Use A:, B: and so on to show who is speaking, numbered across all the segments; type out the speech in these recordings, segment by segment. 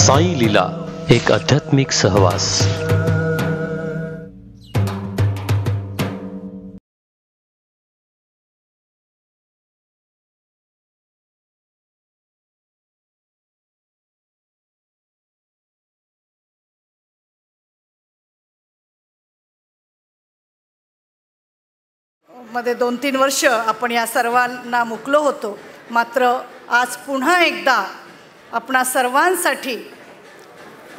A: साई लीला एक आध्यात्मिक सहवास।
B: मध्ये 2-3 वर्ष आपण या सर्वांना मुकलो होतो, मात्र आज पुन्हा एकदा आपणा सर्वांसाठी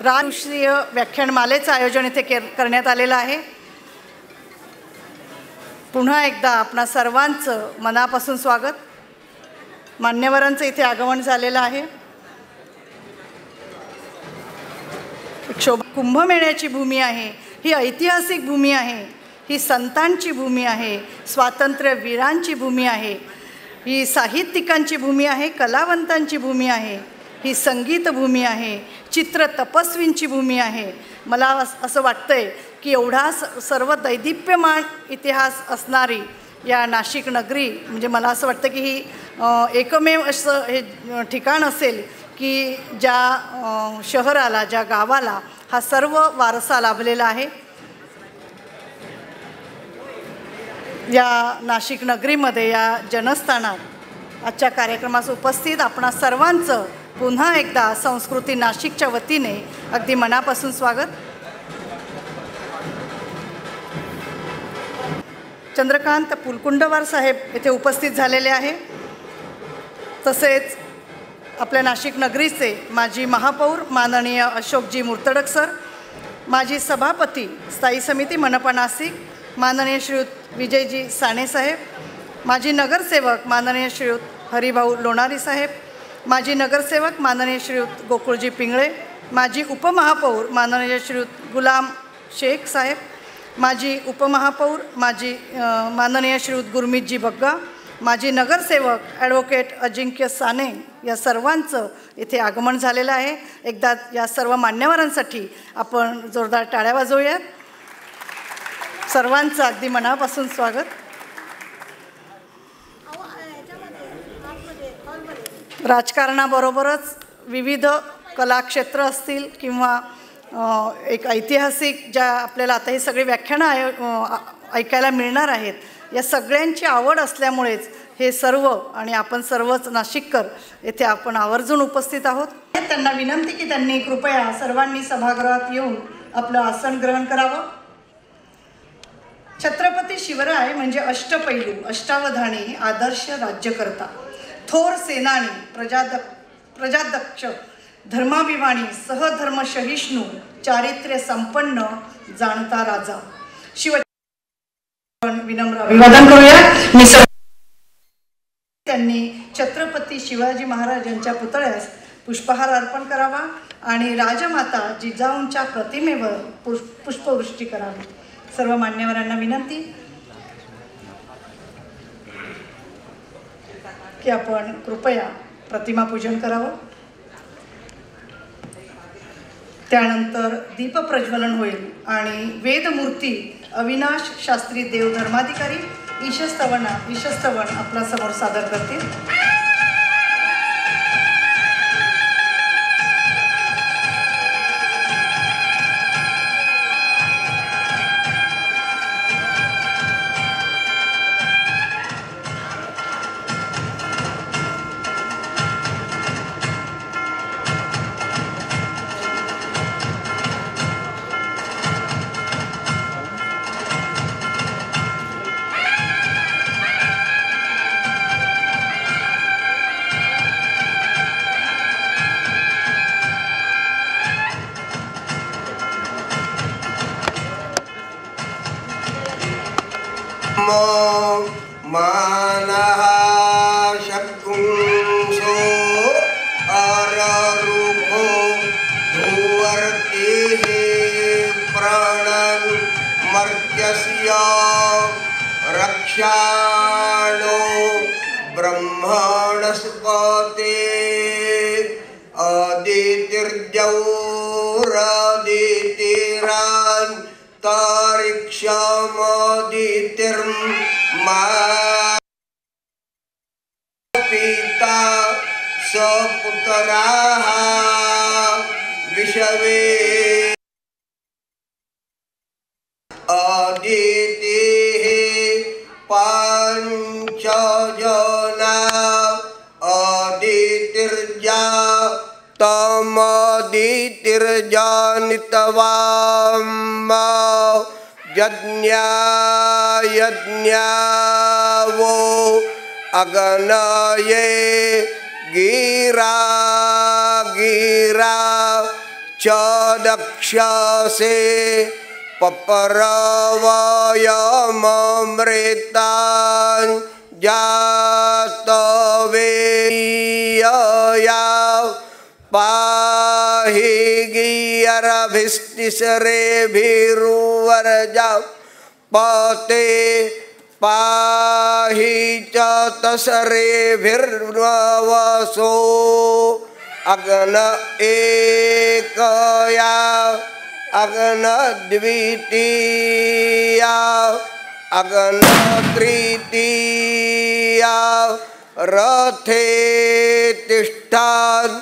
B: राष्ट्रीय व्याख्यानमालेचं आयोजन इथे करण्यात आलेलं आहे। पुन्हा एकदा आपणा सर्वांचं मनापासून स्वागत। मान्यवरांचं इथे आगमन झालेलं आहे। कुंभमेळ्याची भूमी आहे, ही ऐतिहासिक भूमी आहे, ही संतांची भूमी आहे, स्वातंत्र्यवीरांची भूमी आहे, ही साहित्यिकांची भूमी आहे, कलावंतांची भूमी आहे, ही संगीत भूमी आहे, चित्र तपस्वींची भूमी आहे। मला असं वाटतंय की एवढा सर्व दैदिप्यमान इतिहास असणारी या नाशिक नगरी, म्हणजे मला असं वाटतं की ही एकमेव असं हे ठिकाण असेल की ज्या शहराला, ज्या गावाला हा सर्व वारसा लाभलेला आहे। या नाशिक नगरीमध्ये, या जनस्थानात आजच्या कार्यक्रमास उपस्थित आपणा सर्वांचं पुन्हा एकदा संस्कृती नाशिकच्या वतीने अगदी मनापासून स्वागत। चंद्रकांत पुलकुंडवार साहेब येथे उपस्थित झालेले आहे। तसेच आपल्या नाशिक नगरीचे माजी महापौर माननीय अशोकजी मुर्तडक सर, माजी सभापती स्थायी समिती मनपा नाशिक माननीय श्रीयुत विजयजी साने साहेब, माजी नगरसेवक माननीय श्रीयुत हरिभाऊ लोणारी साहेब, माजी नगरसेवक माननीय श्रीयुत गोकुळजी पिंगळे, माजी उपमहापौर माननीय श्रीयुत गुलाम शेख साहेब, माजी उपमहापौर माननीय श्रीयुत गुरमीतजी बग्गा, माजी नगरसेवक ॲडव्होकेट अजिंक्य साने, या सर्वांचं इथे आगमन झालेलं आहे। एकदा या सर्व मान्यवरांसाठी आपण जोरदार टाळ्या वाजवूयात। सर्वांचं अगदी मनापासून स्वागत। राजकारणाबरोबरच विविध कलाक्षेत्र असतील किंवा एक ऐतिहासिक ज्या आपल्याला आता ही सगळी व्याख्यानं ऐकायला मिळणार आहेत, या सगळ्यांची आवड असल्यामुळेच हे सर्व आणि आपण सर्वच नाशिककर येथे आपण आवर्जून उपस्थित आहोत। त्यांना विनंती की त्यांनी कृपया सर्वांनी सभागृहात येऊन आपलं आसन ग्रहण करावं। छत्रपती शिवराय म्हणजे अष्टपैलू, अष्टावधानी, आदर्श राज्यकर्ता, थोर सेनानी, प्रजादक्ष, धर्माभिमानी, सहधर्म सहिष्णू, चारित्र्य संपन्न, जाणता राजा। विनम्र अभिवादन करूया। त्यांनी छत्रपती शिवाजी महाराजांच्या पुतळ्यास पुष्पहार अर्पण करावा आणि राजमाता जिजाऊंच्या प्रतिमेवर पुष्पवृष्टी करावी। सर्व मान्यवरांना विनंती की आपण कृपया प्रतिमा पूजन करावं। त्यानंतर दीपप्रज्वलन होईल आणि वेदमूर्ती अविनाश शास्त्री देव धर्माधिकारी ईशस्तवन आपला समोर सादर करतील।
C: मानः शक्रुंसो अररुखो धुवर्तेः प्राणं मर्त्यस्य रक्षाणो ब्रह्मा वनस्पते अदितिर्जौरादितिरान् तारिक्षामदितिर्मा पिता सपुत्राः विषवे अदितिः पंचजना अदितिर्जा तमदितिर्जानितवाम यज्ञावो अगनये गिरा च दक्षसे पपरवयममृतान् जातवेया पाहि गियरभिस्तिसरेभिरुवरजा पते पाहि च तसरेभिर्वसो अग्न एकया अग्न द्वितीया अग्न तृतीया रथे तिष्ठान्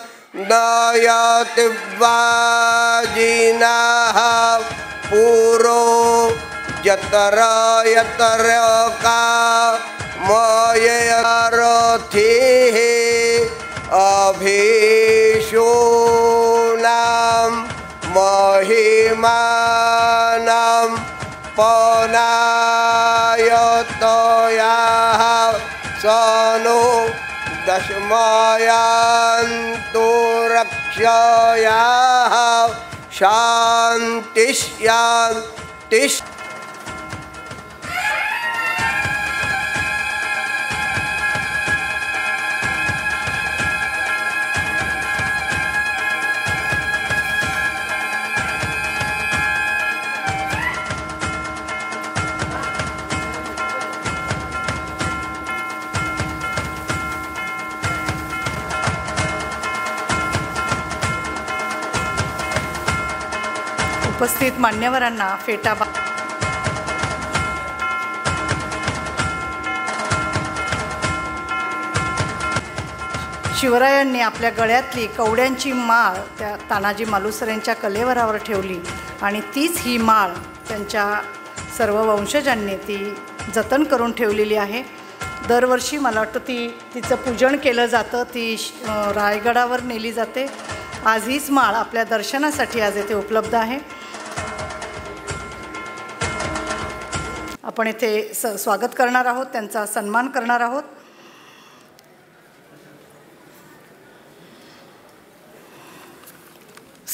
C: नयतिवाजिनाः पुरो यतर का मयरथिः अभीषूणां महिमानं पनायतयाः सनो दशमयान्तु रक्षयाः शान्तिश्शान्तिश्
B: उपस्थित मान्यवरांना फेटा शिवरायांनी आपल्या गळ्यातली कवड्यांची माळ त्या तानाजी मालुसरेंच्या कलेवरावर ठेवली आणि तीच ही माळ त्यांच्या सर्व वंशजांनी ती जतन करून ठेवलेली आहे. दरवर्षी मला वाटतं तिचं पूजन केलं जातं. ती रायगडावर नेली जाते. आज हीच माळ आपल्या दर्शनासाठी आज येथे उपलब्ध आहे. आपण येथे स्वागत करणार आहोत, त्यांचा सन्मान करणार आहोत.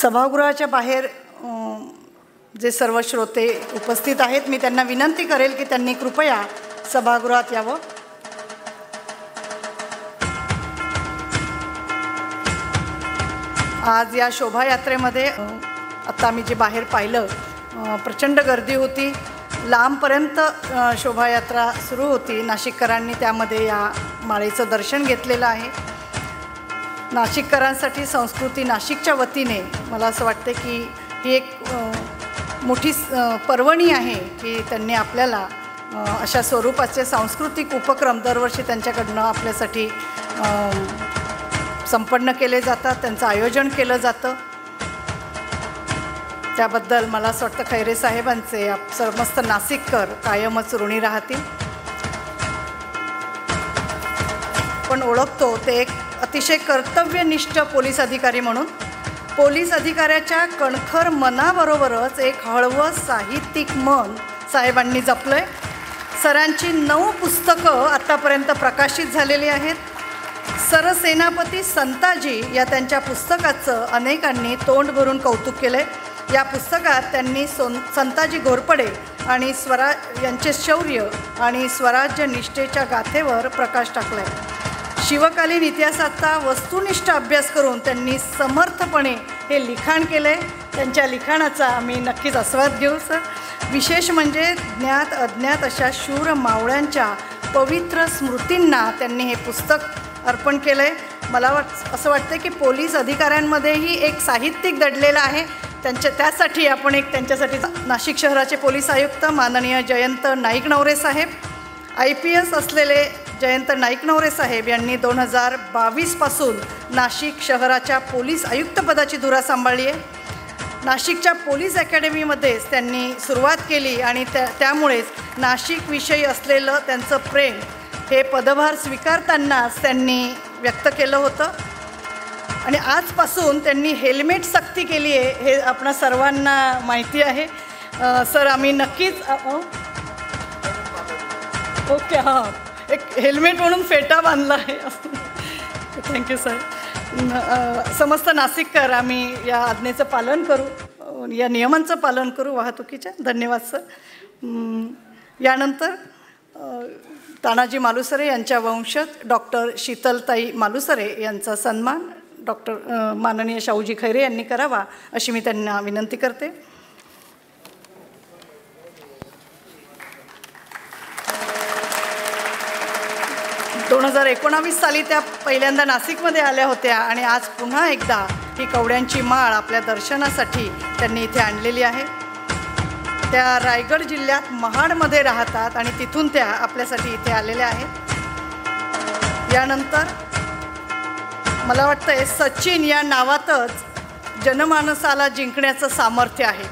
B: सभागृहाच्या बाहेर जे सर्व श्रोते उपस्थित आहेत, मी त्यांना विनंती करेल की त्यांनी कृपया सभागृहात यावं. आज या शोभायात्रेमध्ये आता मी जे बाहेर पाहिलं प्रचंड गर्दी होती. लांबपर्यंत शोभायात्रा सुरू होती. नाशिककरांनी त्यामध्ये या माळेचं दर्शन घेतलेलं आहे. नाशिककरांसाठी संस्कृती नाशिकच्या वतीने मला असं वाटते की ही एक मोठी पर्वणी आहे की त्यांनी आपल्याला अशा स्वरूपाचे सांस्कृतिक उपक्रम दरवर्षी त्यांच्याकडनं आपल्यासाठी संपन्न केले जातात. त्यांचं आयोजन केलं जातं. त्याबद्दल मला असं वाटतं खैरे साहेबांचे समस्त नाशिककर कायमच ऋणी राहतील. पण ओळखतो ते एक अतिशय कर्तव्यनिष्ठ पोलीस अधिकारी म्हणून. पोलीस अधिकाऱ्याच्या कणखर मनाबरोबरच एक हळवं साहित्यिक मन साहेबांनी जपलं आहे. सरांची 9 पुस्तकं आत्तापर्यंत प्रकाशित झालेली आहेत. सरसेनापती संताजी या त्यांच्या पुस्तकाचं अनेकांनी तोंड भरून कौतुक केलं आहे. या पुस्तकात त्यांनी संताजी घोरपडे आणि यांचे शौर्य आणि स्वराज्य निष्ठेच्या गाथेवर प्रकाश टाकला आहे. शिवकालीन इतिहासाचा वस्तुनिष्ठ अभ्यास करून त्यांनी समर्थपणे हे लिखाण केलं आहे. त्यांच्या लिखाणाचा आम्ही नक्कीच आस्वाद घेऊ सर. विशेष म्हणजे ज्ञात अज्ञात अशा शूर मावळ्यांच्या पवित्र स्मृतींना त्यांनी हे पुस्तक अर्पण केलं आहे. मला असं वाटतं की पोलीस अधिकाऱ्यांमध्येही एक साहित्यिक दडलेलं आहे. त्यासाठी आपण एक त्यांच्यासाठी नाशिक शहराचे पोलीस आयुक्त माननीय जयंत नाईक-नवरे साहेब, IPS असलेले जयंत नाईक-नवरे साहेब यांनी 2022 पासून नाशिक शहराच्या पोलीस आयुक्तपदाची धुरा सांभाळली आहे. नाशिकच्या पोलीस अकॅडमीमध्येच त्यांनी सुरुवात केली आणि त्यामुळेच नाशिकविषयी असलेलं त्यांचं प्रेम हे पदभार स्वीकारतानाच त्यांनी व्यक्त केलं होतं. आणि आजपासून त्यांनी हेल्मेट सक्ती केली आहे हे आपणा सर्वांना माहिती आहे. सर आम्ही नक्कीच ओके हां एक हेल्मेट म्हणून फेटा बांधला आहे. Thank you sir. समस्त नाशिककर आम्ही या आज्ञेचं पालन करू, या नियमांचं पालन करू वाहतुकीच्या. धन्यवाद सर. यानंतर तानाजी मालुसरे यांच्या वंशज डॉक्टर शीतलताई मालुसरे यांचा सन्मान डॉक्टर माननीय शाहूजी खैरे यांनी करावा अशी मी त्यांना विनंती करते. दोन 2019 साली त्या पहिल्यांदा नाशिकमध्ये आल्या होत्या आणि आज पुन्हा एकदा ही कवड्यांची माळ आपल्या दर्शनासाठी त्यांनी इथे आणलेली आहे. त्या रायगड जिल्ह्यात महाडमध्ये राहतात आणि तिथून त्या आपल्यासाठी इथे आलेल्या आहेत. यानंतर मला वाटतंय सचिन या नावातच जनमानसाला जिंकण्याचं सामर्थ्य आहे.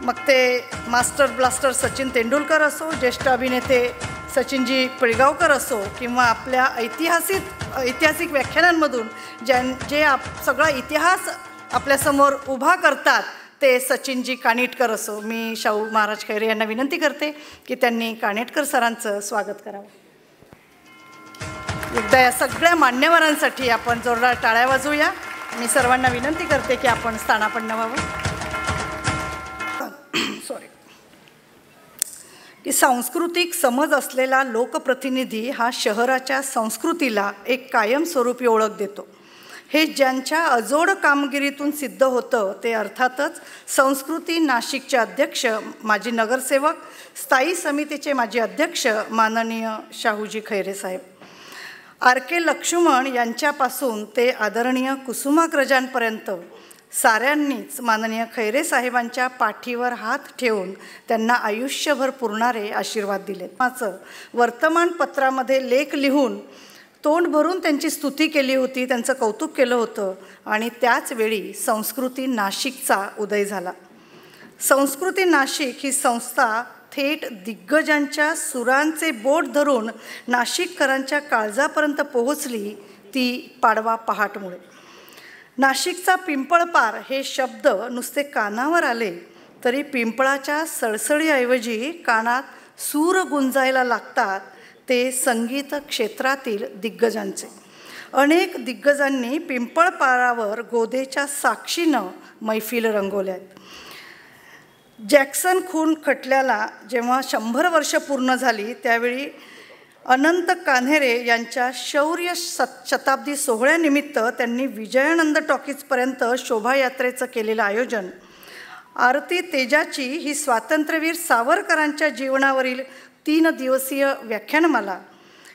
B: मग ते मास्टर ब्लास्टर सचिन तेंडुलकर असो, ज्येष्ठ अभिनेते सचिनजी पिळगावकर असो किंवा आपल्या ऐतिहासिक व्याख्यानांमधून जे सगळा इतिहास आपल्यासमोर उभा करतात ते सचिनजी कानिटकर असो. मी शाहू महाराज खैरे यांना विनंती करते की त्यांनी कानिटकर सरांचं स्वागत करावं. एकदा या सगळ्या मान्यवरांसाठी आपण जोरदार टाळ्या वाजवूया. मी सर्वांना विनंती करते की आपण स्थानापन्न व्हावं. की सांस्कृतिक समज असलेला लोकप्रतिनिधी हा शहराच्या संस्कृतीला एक कायमस्वरूपी ओळख देतो. हे ज्यांच्या अजोड कामगिरीतून सिद्ध होतं ते अर्थातच संस्कृती नाशिकचे अध्यक्ष, माजी नगरसेवक, स्थायी समितीचे माजी अध्यक्ष माननीय शाहूजी खैरे साहेब. RK लक्ष्मण यांच्यापासून ते आदरणीय कुसुमाग्रजांपर्यंत साऱ्यांनीच माननीय खैरे साहेबांच्या पाठीवर हात ठेवून त्यांना आयुष्यभर पुरणारे आशीर्वाद दिले. वर्तमानपत्रामध्ये लेख लिहून तोंड भरून त्यांची स्तुती केली होती, त्यांचं कौतुक केलं होतं आणि त्याचवेळी संस्कृती नाशिकचा उदय झाला. संस्कृती नाशिक ही संस्था थेट दिग्गजांच्या सुरांचे बोट धरून नाशिककरांच्या काळजापर्यंत पोहोचली ती पाडवा पहाटमुळे. नाशिकचा पिंपळपार हे शब्द नुसते कानावर आले तरी पिंपळाच्या सळसळीऐवजी कानात सूर गुंजायला लागतात ते संगीत क्षेत्रातील दिग्गजांचे. अनेक दिग्गजांनी पिंपळपारावर गोदेच्या साक्षीनं मैफिल रंगवल्या आहेत. जॅक्सन खून खटल्याला जेव्हा 100 वर्ष पूर्ण झाली त्यावेळी अनंत कान्हेरे यांच्या शौर्य शताब्दी सोहळ्यानिमित्त त्यांनी विजयानंद टॉकीजपर्यंत शोभायात्रेचं केलेलं आयोजन, आरती तेजाची ही स्वातंत्र्यवीर सावरकरांच्या जीवनावरील 3 दिवसीय व्याख्यानमाला,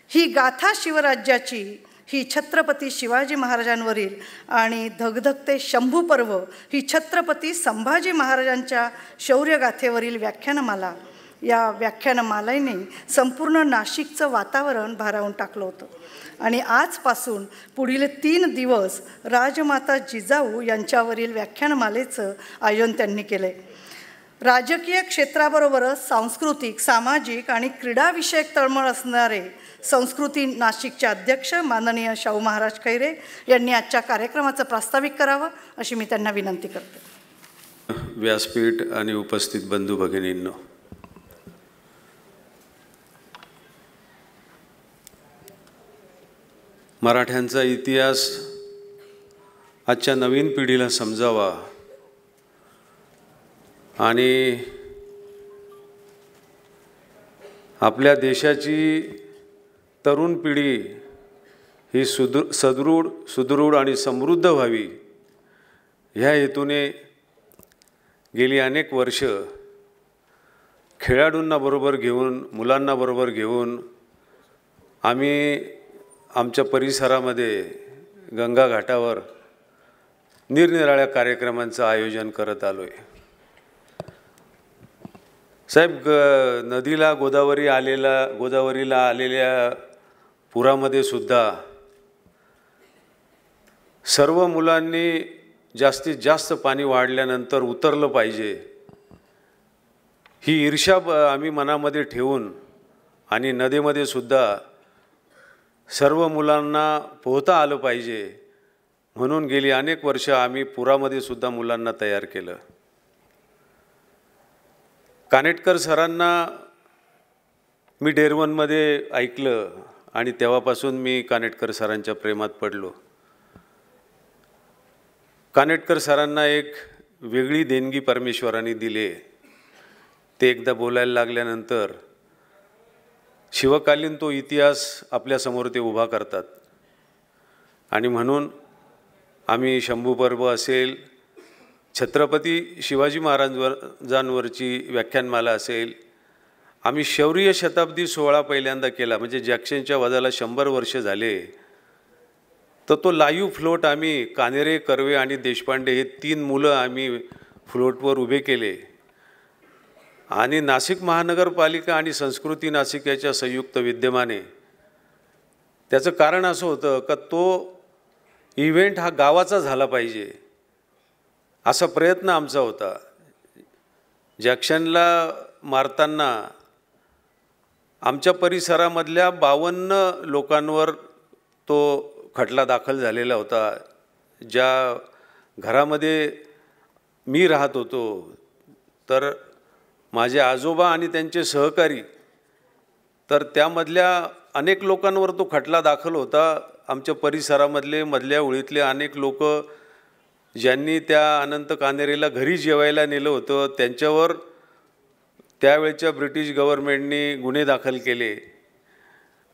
B: ही गाथा शिवराज्याची, ही छत्रपती शिवाजी महाराजांवरील आणि धगधगते शंभू पर्व ही छत्रपती संभाजी महाराजांच्या शौर्यगाथेवरील व्याख्यानमाला. या व्याख्यानमालेने संपूर्ण नाशिकचं वातावरण भारावून टाकलं होतं आणि आजपासून पुढील 3 दिवस राजमाता जिजाऊ यांच्यावरील व्याख्यानमालेचं आयोजन त्यांनी केलं आहे. राजकीय क्षेत्राबरोबरच सांस्कृतिक, सामाजिक आणि क्रीडाविषयक तळमळ असणारे संस्कृती नाशिकचे अध्यक्ष माननीय शाहू महाराज खैरे यांनी आजच्या कार्यक्रमाचं प्रास्ताविक करावं अशी मी त्यांना विनंती करते.
D: व्यासपीठ आणि उपस्थित बंधू भगिनींनो, मराठ्यांचा इतिहास आजच्या नवीन पिढीला समजावा आणि आपल्या देशाची तरुण पिढी ही सुदृढ आणि समृद्ध व्हावी ह्या हेतूने गेली अनेक वर्ष खेळाडूंना बरोबर घेऊन, मुलांना बरोबर घेऊन आम्ही आमच्या परिसरामध्ये गंगा घाटावर निरनिराळ्या कार्यक्रमांचं आयोजन करत आलो आहे। साहेब, नदीला गोदावरीला आलेल्या पुरामध्ये सुद्धा सर्व मुलांनी जास्तीत जास्त पाणी वाढल्यानंतर उतरलं पाहिजे ही ईर्ष्या आम्ही मनामध्ये ठेवून आणि नदीमध्ये सुद्धा सर्व मुलांना पोहता आलं पाहिजे म्हणून गेली अनेक वर्ष आम्ही पुरामध्ये सुद्धा मुलांना तयार केलं। कानेटकर सरांना मी डेरवनमध्ये ऐकलं आणि तेव्हापासून मी कानेटकर सरांच्या प्रेमात पडलो। कानेटकर सरांना एक वेगळी देणगी परमेश्वराने दिली। ते एकदा बोलायला लागल्यानंतर शिवकालीन तो इतिहास आपल्यासमोर ते उभा करतात आणि म्हणून आम्ही शंभू पर्व असेल, छत्रपती शिवाजी महाराजांवरची व्याख्यानमाला असेल, आम्ही शौर्य शताब्दी सोहळा पहिल्यांदा केला। म्हणजे जॅक्सनच्या वधाला 100 वर्ष झाले तर तो लाईव्ह फ्लोट आम्ही कानेरे, कर्वे आणि देशपांडे हे 3 मुलं आम्ही फ्लोटवर उभे केले आणि नाशिक महानगरपालिका आणि संस्कृती नाशिक याच्या संयुक्त विद्यमाने त्याचं कारण असं होतं का तो इव्हेंट हा गावाचा झाला पाहिजे असा प्रयत्न आमचा होता। जॅक्सनला मारताना आमच्या परिसरामधल्या 52 लोकांवर तो खटला दाखल झालेला होता। ज्या घरामध्ये मी राहत होतो तर माझे आजोबा आणि त्यांचे सहकारी, तर त्यामधल्या अनेक लोकांवर तो खटला दाखल होता। आमच्या परिसरामधले मधल्या ओळीतले अनेक लोक ज्यांनी त्या अनंत कानेरेला घरी जेवायला नेलं होतं त्यांच्यावर त्यावेळच्या ब्रिटिश गव्हर्नमेंटनी गुन्हे दाखल केले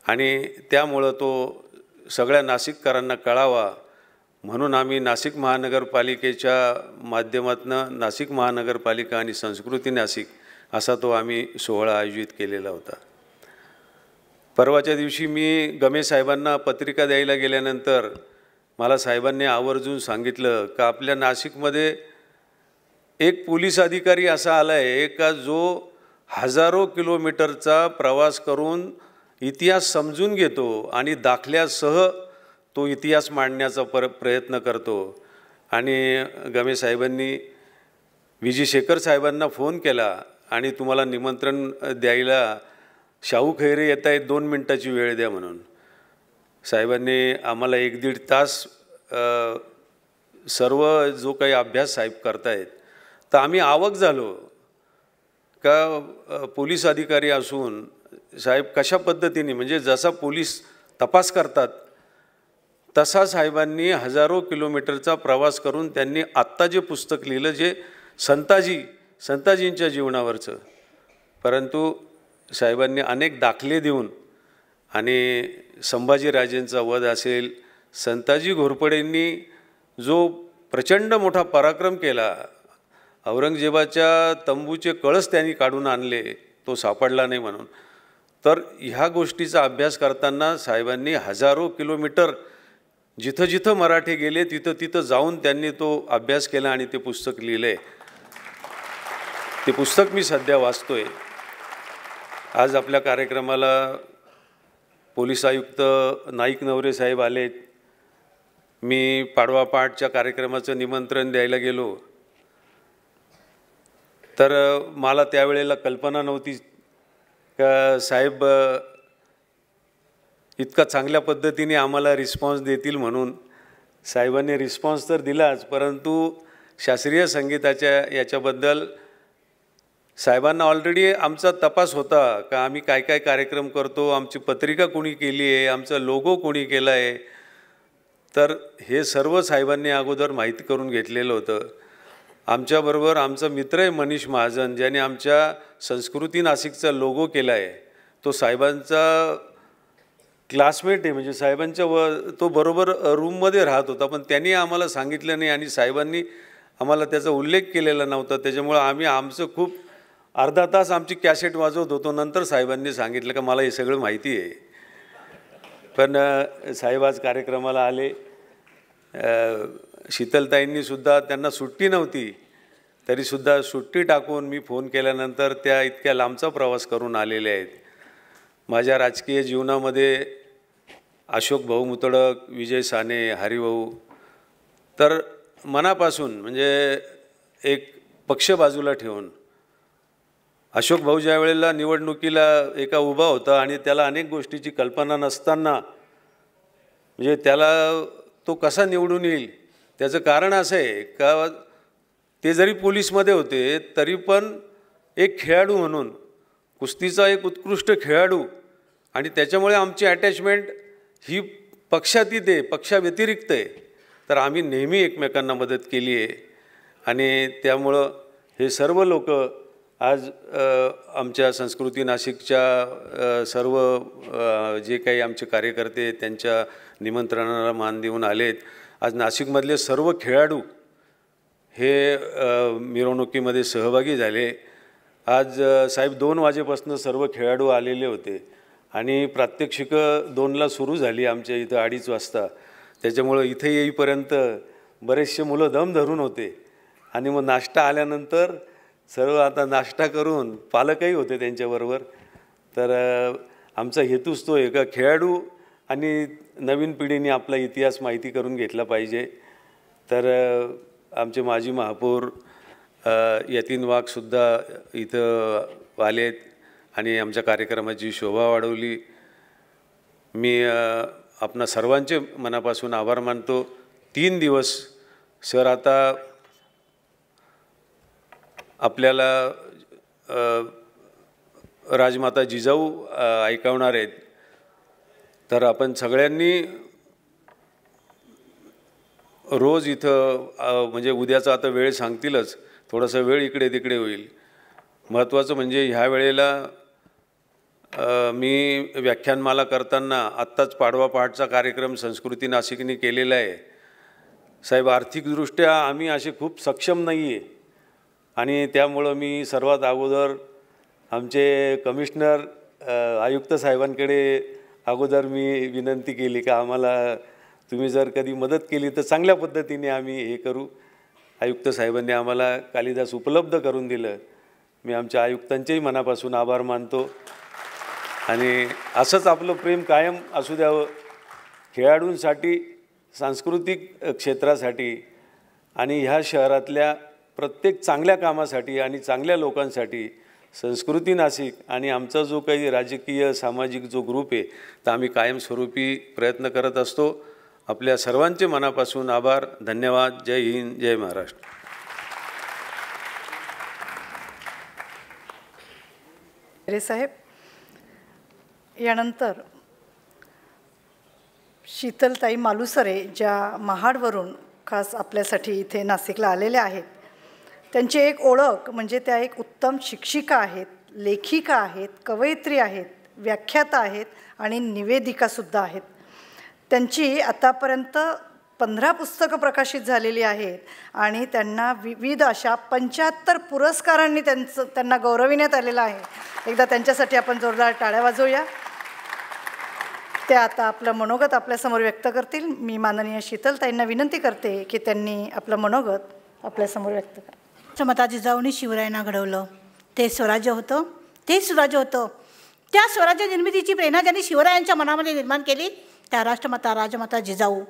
D: आणि त्यामुळं तो सगळ्या नाशिककरांना कळावा म्हणून आम्ही नाशिक महानगरपालिकेच्या माध्यमातून नाशिक महानगरपालिका आणि संस्कृती नाशिक असा तो आम्ही सोहळा आयोजित केलेला होता। परवाच्या दिवशी मी गमे साहेबांना पत्रिका द्यायला गेल्यानंतर मला साहेबांनी आवर्जून सांगितलं का आपल्या नाशिकमध्ये एक पोलीस अधिकारी असा आला आहे का जो हजारो किलोमीटरचा प्रवास करून इतिहास समजून घेतो आणि दाखल्यासह तो इतिहास मांडण्याचा प्रयत्न करतो। आणि गमे साहेबांनी विजी शेखर साहेबांना फोन केला आणि तुम्हाला निमंत्रण द्यायला शाहू खैरे येत आहेत, 2 मिनिटाची वेळ द्या म्हणून। साहेबांनी आम्हाला 1-1.5 तास सर्व जो काही अभ्यास साहेब करतायत तर आम्ही आवक झालो का पोलीस अधिकारी असून साहेब कशा पद्धतीने म्हणजे जसा पोलीस तपास करतात तसा साहेबांनी हजारो किलोमीटरचा प्रवास करून त्यांनी आत्ता जे पुस्तक लिहिलं जे संताजींच्या जीवनावरचं, परंतु साहेबांनी अनेक दाखले देऊन आणि संभाजीराजेंचा वध असेल, संताजी घोरपडेंनी जो प्रचंड मोठा पराक्रम केला, औरंगजेबाच्या तंबूचे कळस त्यांनी काढून आणले, तो सापडला नाही म्हणून, तर ह्या गोष्टीचा अभ्यास करताना साहेबांनी हजारो किलोमीटर जिथं जिथं मराठे गेले तिथं तिथं जाऊन त्यांनी तो अभ्यास केला आणि ते पुस्तक लिहिले। ते पुस्तक मी सध्या वाचतोय। आज आपल्या कार्यक्रमाला पोलीस आयुक्त नाईक नवरे साहेब आले। मी पाडवा पहाटच्या कार्यक्रमाचं निमंत्रण द्यायला गेलो तर मला त्यावेळेला कल्पना नव्हती का साहेब इतका चांगल्या पद्धतीने आम्हाला रिस्पॉन्स देतील म्हणून। साहेबांनी रिस्पॉन्स तर दिलाच, परंतु शास्त्रीय संगीताच्या याच्याबद्दल साहेबांना ऑलरेडी आमचा तपास होता का आम्ही काय काय कार्यक्रम करतो, आमची पत्रिका कोणी केली आहे, आमचा लोगो कोणी केला आहे, तर हे सर्व साहेबांनी अगोदर माहिती करून घेतलेलं होतं। आमच्याबरोबर आमचा मित्र आहे मनीष महाजन ज्याने आमच्या संस्कृती नाशिकचा लोगो केला आहे, तो साहेबांचा क्लासमेट आहे, म्हणजे साहेबांच्या तो बरोबर रूममध्ये राहत होता, पण त्यांनी आम्हाला सांगितलं नाही आणि साहेबांनी आम्हाला त्याचा उल्लेख केलेला नव्हता। त्याच्यामुळे आम्ही आमचं खूप अर्धा तास आमची कॅसेट वाजवत होतो। नंतर साहेबांनी सांगितलं का मला हे सगळं माहिती आहे। पण साहेब आज कार्यक्रमाला आले. शीतलताईंनीसुद्धा, त्यांना सुट्टी नव्हती तरीसुद्धा सुट्टी टाकून मी फोन केल्यानंतर त्या इतक्या लांबचा प्रवास करून आलेल्या आहेत. माझ्या राजकीय जीवनामध्ये अशोक भाऊ मुतडक, विजय साने, हरिभाऊ, तर मनापासून म्हणजे एक पक्ष बाजूला ठेवून अशोक भाऊ ज्या वेळेला निवडणुकीला एका उभा होता आणि त्याला अनेक गोष्टीची कल्पना नसताना म्हणजे त्याला तो कसा निवडून येईल त्याचं कारण असं आहे का ते जरी पोलीसमध्ये होते तरी पण एक खेळाडू म्हणून, कुस्तीचा एक उत्कृष्ट खेळाडू, आणि त्याच्यामुळे आमची अटॅचमेंट ही पक्षातीत आहे, पक्षाव्यतिरिक्त आहे. तर आम्ही नेहमी एकमेकांना मदत केली आहे आणि त्यामुळं हे सर्व लोक आज आमच्या संस्कृती नाशिकच्या सर्व जे काही आमचे कार्यकर्ते त्यांच्या निमंत्रणाला मान देऊन आलेत. आज नाशिकमधले सर्व खेळाडू हे मिरवणुकीमध्ये सहभागी झाले. आज साहेब 2 वाजेपासून सर्व खेळाडू आलेले होते आणि प्रात्यक्षिकं 2ला सुरू झाली आमच्या इथं 2:30 वाजता. त्याच्यामुळं इथे येईपर्यंत बरेचसे मुलं दम धरून होते आणि मग नाश्ता आल्यानंतर सर्व आता नाश्ता करून पालकही होते त्यांच्याबरोबर. तर आमचा हेतूच तो आहे का खेळाडू आणि नवीन पिढीने आपला इतिहास माहिती करून घेतला पाहिजे. तर आमचे माजी महापौर यतीन वाघसुद्धा इथं आलेत आणि आमच्या कार्यक्रमाची शोभा वाढवली. मी आपणा सर्वांचे मनापासून आभार मानतो. 3 दिवस सर आता आपल्याला राजमाता जिजाऊ ऐकवणार आहेत. तर आपण सगळ्यांनी रोज इथं म्हणजे उद्याचा आता वेळ सांगतीलच, थोडासा वेळ इकडे तिकडे होईल. महत्त्वाचं म्हणजे ह्या वेळेला मी व्याख्यानमाला करताना आत्ताच पाडवा पहाटचा कार्यक्रम संस्कृती नाशिकने केलेला आहे. साहेब आर्थिकदृष्ट्या आम्ही असे खूप सक्षम नाही आहे आणि त्यामुळं मी सर्वात अगोदर आमचे कमिशनर आयुक्त साहेबांकडे अगोदर मी विनंती केली का आम्हाला तुम्ही जर कधी मदत केली तर चांगल्या पद्धतीने आम्ही हे करू. आयुक्त साहेबांनी आम्हाला कालिदास उपलब्ध करून दिलं. मी आमच्या आयुक्तांचेही मनापासून आभार मानतो आणि असंच आपलं प्रेम कायम असू द्यावं खेळाडूंसाठी, सांस्कृतिक क्षेत्रासाठी आणि ह्या शहरातल्या प्रत्येक चांगल्या कामासाठी आणि चांगल्या लोकांसाठी. संस्कृती नाशिक आणि आमचा जो काही राजकीय सामाजिक जो ग्रुप आहे तर आम्ही कायमस्वरूपी प्रयत्न करत असतो. आपल्या सर्वांचे मनापासून आभार, धन्यवाद. जय हिंद, जय महाराष्ट्र.
B: रे साहेब, यानंतर शीतलताई मालुसरे ज्या महाडवरून खास आपल्यासाठी इथे नाशिकला आलेल्या आहेत. त्यांची एक ओळख म्हणजे त्या एक उत्तम शिक्षिका आहेत, लेखिका आहेत, कवयित्री आहेत, व्याख्याता आहेत आणि निवेदिकासुद्धा आहेत. त्यांची आतापर्यंत 15 पुस्तकं प्रकाशित झालेली आहेत आणि त्यांना विविध अशा 75 पुरस्कारांनी त्यांना गौरविण्यात आलेलं आहे. एकदा त्यांच्यासाठी आपण जोरदार टाळ्या वाजवूया. ते आता आपलं मनोगत आपल्यासमोर व्यक्त करतील. मी माननीय शीतलताईंना विनंती करते की त्यांनी आपलं मनोगत आपल्यासमोर व्यक्त करा.
E: राष्ट्रमाता जिजाऊंनी शिवरायांना घडवलं, ते स्वराज्य होतं, ते सुराज्य होतं. त्या स्वराज्य निर्मितीची प्रेरणा ज्यांनी शिवरायांच्या मनामध्ये निर्माण केली त्या राष्ट्रमाता राजमाता जिजाऊ,